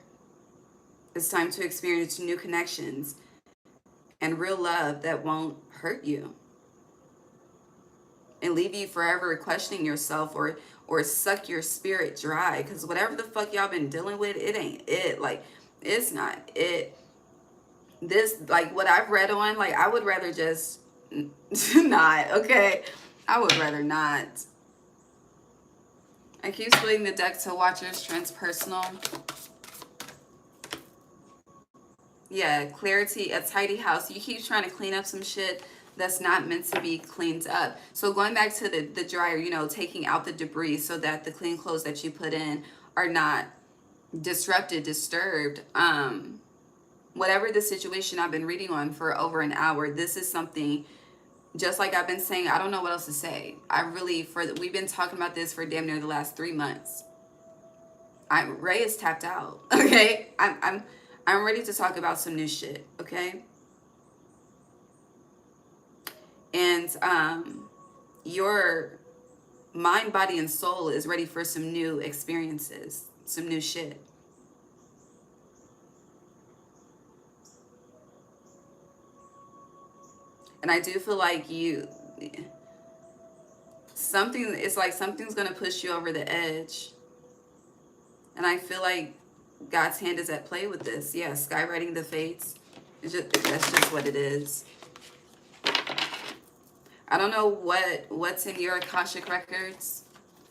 It's time to experience new connections and real love that won't hurt you and leave you forever questioning yourself or suck your spirit dry. Because whatever the fuck y'all been dealing with, it ain't it. Like, it's not it. This, like, what I've read on, like, I would rather just not, okay? I would rather not. I keep splitting the deck to Watcher's Transpersonal. Yeah, clarity, a tidy house. You keep trying to clean up some shit that's not meant to be cleaned up. So going back to the dryer, you know, taking out the debris so that the clean clothes that you put in are not disrupted, disturbed. Whatever the situation I've been reading on for over an hour, this is something, just like I've been saying, I don't know what else to say. We've been talking about this for damn near the last 3 months. Ray is tapped out, okay? I'm ready to talk about some new shit, okay? And your mind, body, and soul is ready for some new experiences, some new shit. And I do feel like it's like something's going to push you over the edge. And I feel like God's hand is at play with this. Yeah, skywriting the fates. That's just what it is. I don't know what's in your Akashic records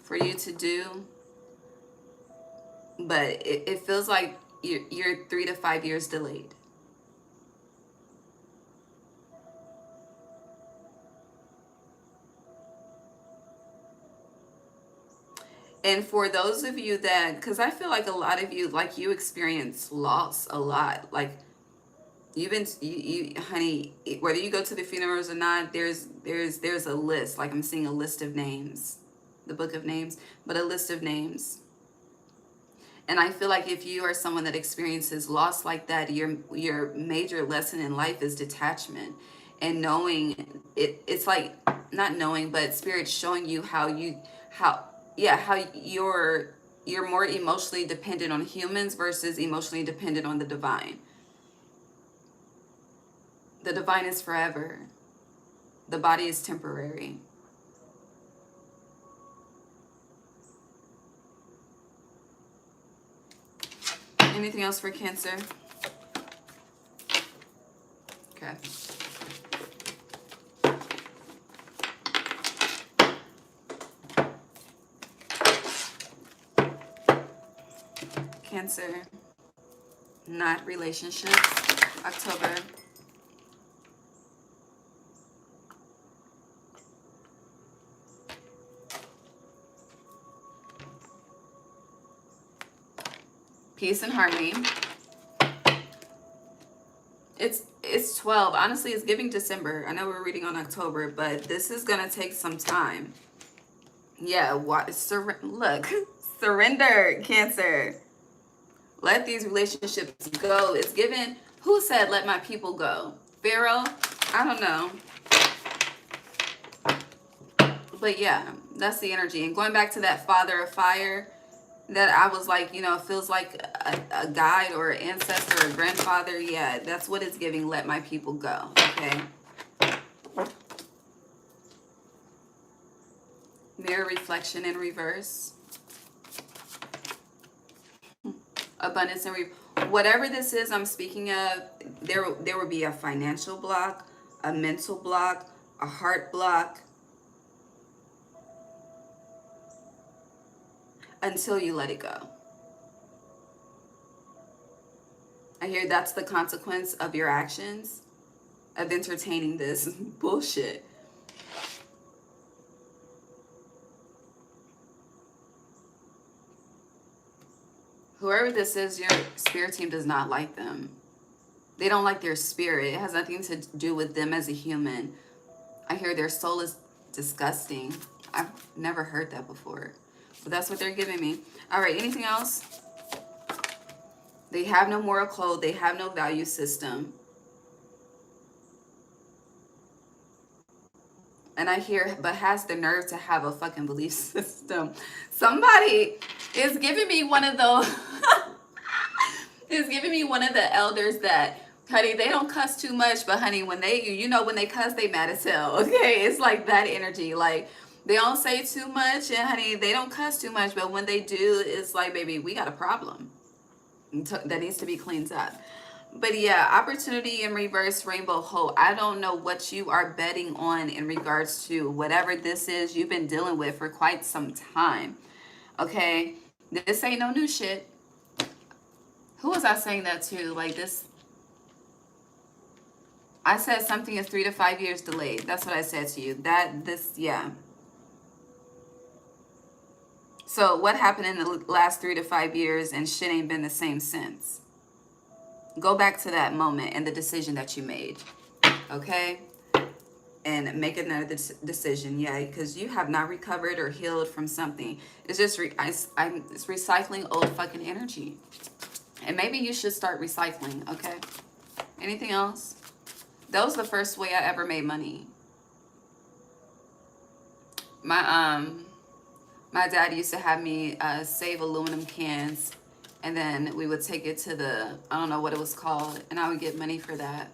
for you to do, but it feels like you're 3 to 5 years delayed. And for those of you that, because I feel like a lot of you, like, you experience loss a lot. Like, you've been, honey, whether you go to the funerals or not, there's a list. Like, I'm seeing a list of names, the book of names, but a list of names. And I feel like if you are someone that experiences loss like that, your major lesson in life is detachment and knowing it. It's like, not knowing, but Spirit showing you how you're more emotionally dependent on humans versus emotionally dependent on the divine. The divine is forever. The body is temporary. Anything else for Cancer? Okay. Cancer, not relationships, October. Peace and harmony. It's 12. Honestly, it's giving December. I know we're reading on October, but this is going to take some time. Yeah, look. Surrender, Cancer. Let these relationships go. It's given, who said let my people go? Pharaoh? I don't know. But yeah, that's the energy. And going back to that father of fire, that I was like, you know, it feels like a guide or an ancestor or a grandfather. Yeah, that's what it's giving. Let my people go. Okay. Mirror reflection in reverse. Abundance and whatever this is I'm speaking of, there will be a financial block, a mental block, a heart block, until you let it go. I hear that's the consequence of your actions, of entertaining this bullshit. Whoever this is, your spirit team does not like them. They don't like their spirit. It has nothing to do with them as a human. I hear their soul is disgusting. I've never heard that before. But that's what they're giving me. All right, anything else? They have no moral code. They have no value system. And I hear, but has the nerve to have a fucking belief system. Somebody is giving me one of those. Is giving me one of the elders that, honey, they don't cuss too much, but honey, when they, you know, when they cuss, they mad as hell. Okay, it's like that energy. Like, they don't say too much, and honey, they don't cuss too much, but when they do, it's like, baby, we got a problem that needs to be cleaned up. But yeah, opportunity in reverse, rainbow hope. I don't know what you are betting on in regards to whatever this is you've been dealing with for quite some time. Okay, this ain't no new shit. Who was I saying that to? Like this, I said something is 3 to 5 years delayed. That's what I said to you. Yeah. So what happened in the last 3 to 5 years and shit ain't been the same since? Go back to that moment and the decision that you made, okay? And make another decision, yeah, because you have not recovered or healed from something. It's just, it's recycling old fucking energy. And maybe you should start recycling, okay? Anything else? That was the first way I ever made money. My dad used to have me save aluminum cans, and then we would take it to the, I don't know what it was called, and I would get money for that.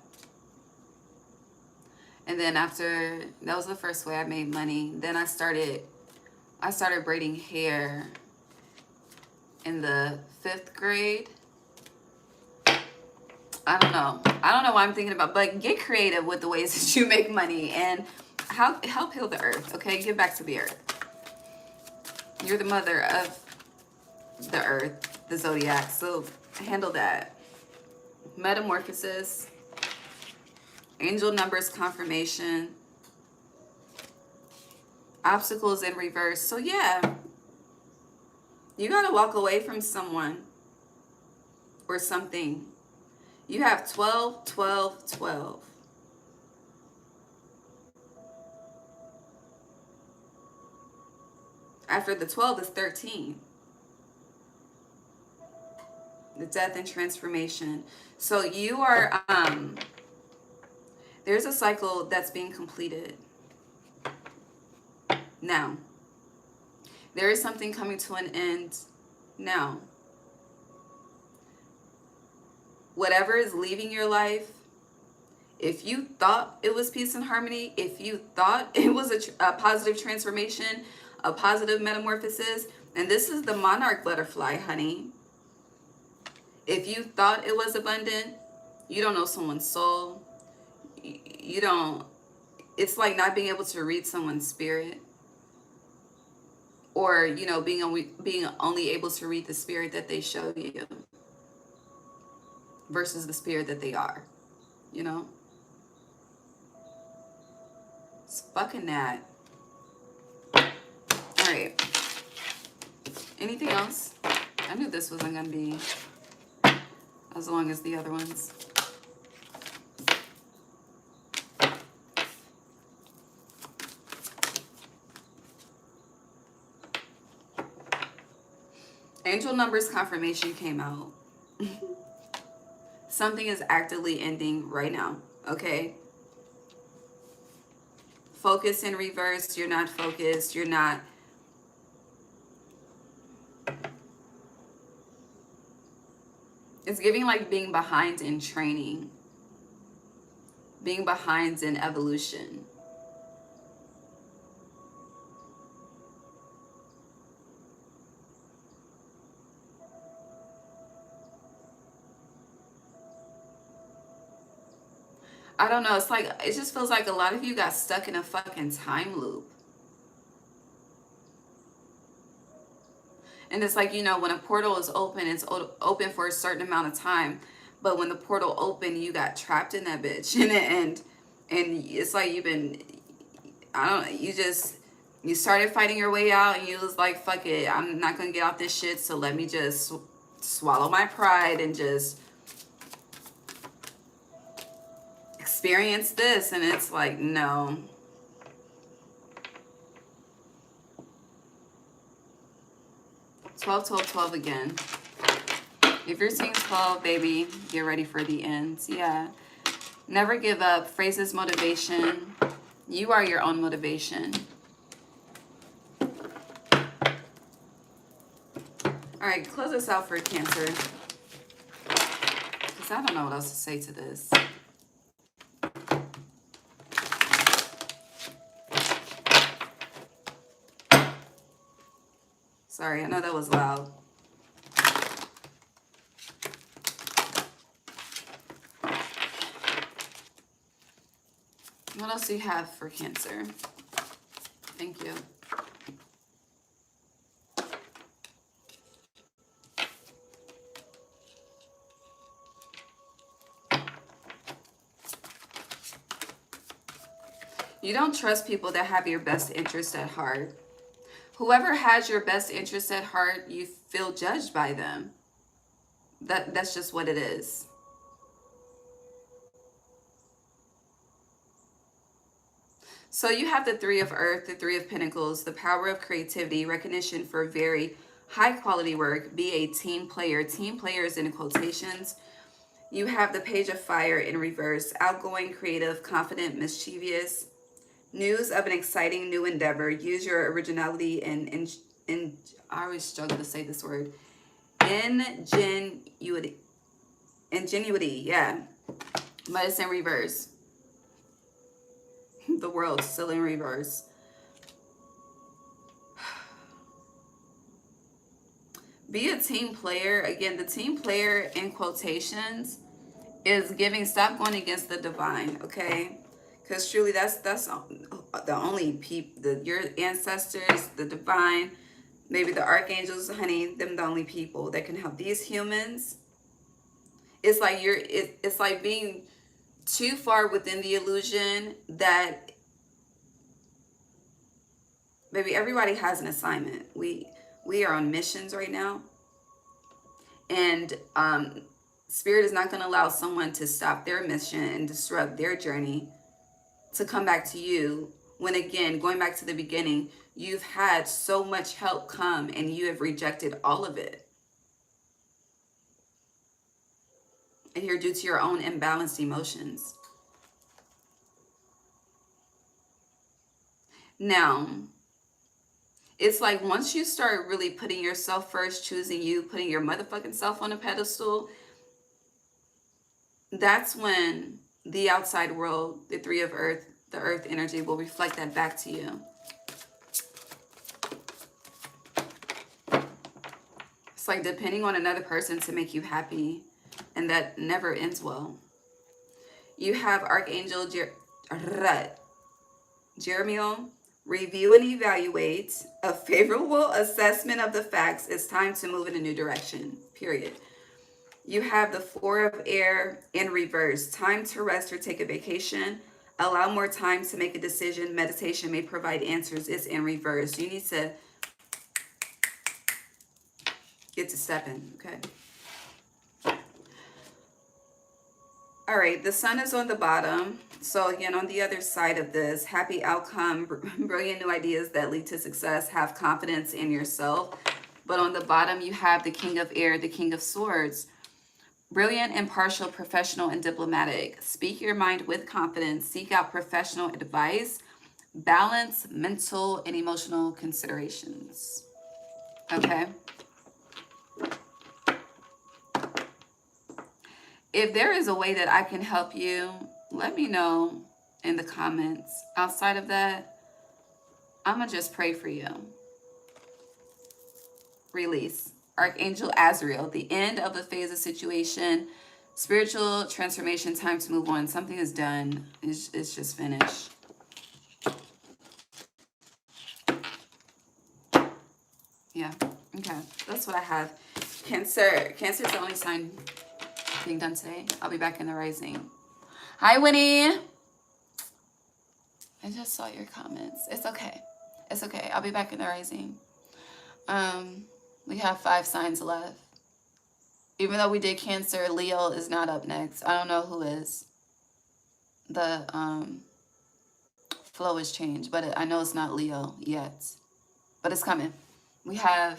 And then after, that was the first way I made money. Then I started braiding hair in the 5th grade. I don't know what I'm thinking about, but get creative with the ways that you make money and help heal the earth, okay? Give back to the earth. You're the mother of the earth, the zodiac, so handle that. Metamorphosis, angel numbers confirmation, obstacles in reverse. So yeah, you gotta walk away from someone or something. You have 12, 12, 12. After the 12 is 13. The death and transformation. So you are, there's a cycle that's being completed. Now, there is something coming to an end now. Whatever is leaving your life, if you thought it was peace and harmony, if you thought it was a positive transformation, a positive metamorphosis, and this is the monarch butterfly, honey. If you thought it was abundant, you don't know someone's soul. You don't, it's like not being able to read someone's spirit. Or, you know, being only able to read the spirit that they show you versus the spirit that they are, you know? It's fucking that. All right. Anything else? I knew this wasn't going to be as long as the other ones. Angel numbers confirmation came out. Something is actively ending right now, okay? Focus in reverse. You're not focused. You're not. It's giving like being behind in training, being behind in evolution. I don't know. It's like, it just feels like a lot of you got stuck in a fucking time loop. And it's like, you know, when a portal is open, it's open for a certain amount of time. But when the portal opened, you got trapped in that bitch. And it's like you've been, I don't know, you started fighting your way out and you was like, fuck it, I'm not going to get out this shit. So let me just swallow my pride and just experience this. And it's like, no. Twelve, 12, 12 again. If you're seeing 12, baby, get ready for the ends. Yeah. Never give up. Phrases motivation. You are your own motivation. All right, close us out for Cancer. Because I don't know what else to say to this. Sorry, I know that was loud. What else do you have for Cancer? Thank you. You don't trust people that have your best interest at heart. Whoever has your best interest at heart, you feel judged by them. That's just what it is. So you have the Three of Earth, the Three of Pentacles, the power of creativity, recognition for very high quality work, be a team player. Team players in quotations. You have the Page of Fire in reverse, outgoing, creative, confident, mischievous. News of an exciting new endeavor. Use your originality and I always struggle to say this word. Ingenuity. Ingenuity, yeah. But it's in reverse. The world still in reverse. Be a team player. Again, the team player in quotations is giving, stop going against the divine, okay? Because truly that's the only people, your ancestors, the divine, maybe the archangels, honey, them the only people that can help these humans. It's like it's like being too far within the illusion that maybe everybody has an assignment. We are on missions right now, and Spirit is not going to allow someone to stop their mission and disrupt their journey to come back to you when, again, going back to the beginning, you've had so much help come and you have rejected all of it. And you're due to your own imbalanced emotions. Now, it's like once you start really putting yourself first, choosing you, putting your motherfucking self on a pedestal, that's when the outside world, the Three of Earth, the Earth energy will reflect that back to you. It's like depending on another person to make you happy, and that never ends well. You have Archangel Jeremiel. Review and evaluate a favorable assessment of the facts. It's time to move in a new direction, period. You have the Four of Air in reverse. Time to rest or take a vacation. Allow more time to make a decision. Meditation may provide answers. It's in reverse. You need to get to stepping, okay? All right, the Sun is on the bottom. So again, on the other side of this, happy outcome, brilliant new ideas that lead to success, have confidence in yourself. But on the bottom, you have the King of Air, the King of Swords. Brilliant, impartial, professional, and diplomatic. Speak your mind with confidence. Seek out professional advice. Balance mental and emotional considerations. Okay. If there is a way that I can help you, let me know in the comments. Outside of that, I'm going to just pray for you. Release. Archangel Azrael, the end of a phase of situation, spiritual transformation, time to move on. Something is done. It's just finished. Yeah, okay. That's what I have. Cancer. Cancer is the only sign being done today. I'll be back in the rising. Hi, Winnie. I just saw your comments. It's okay. It's okay. I'll be back in the rising. We have 5 signs left. Even though we did Cancer, Leo is not up next. I don't know who is. The flow has changed, but I know it's not Leo yet. But it's coming. We have,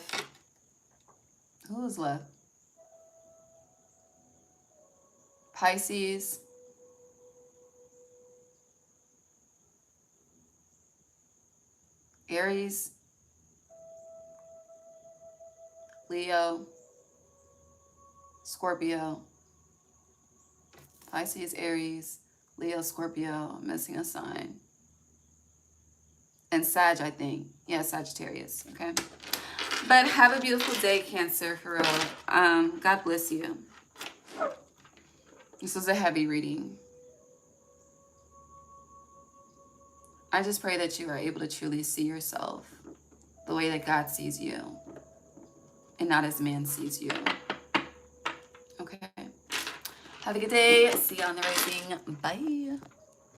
who's left? Pisces, Aries, Leo, Scorpio, Pisces, Aries, Leo, Scorpio. I'm missing a sign. And Sag, I think. Yeah, Sagittarius. Okay. But have a beautiful day, Cancer, for real. God bless you. This was a heavy reading. I just pray that you are able to truly see yourself the way that God sees you and not as man sees you. Okay. Have a good day. See you on the rising. Bye.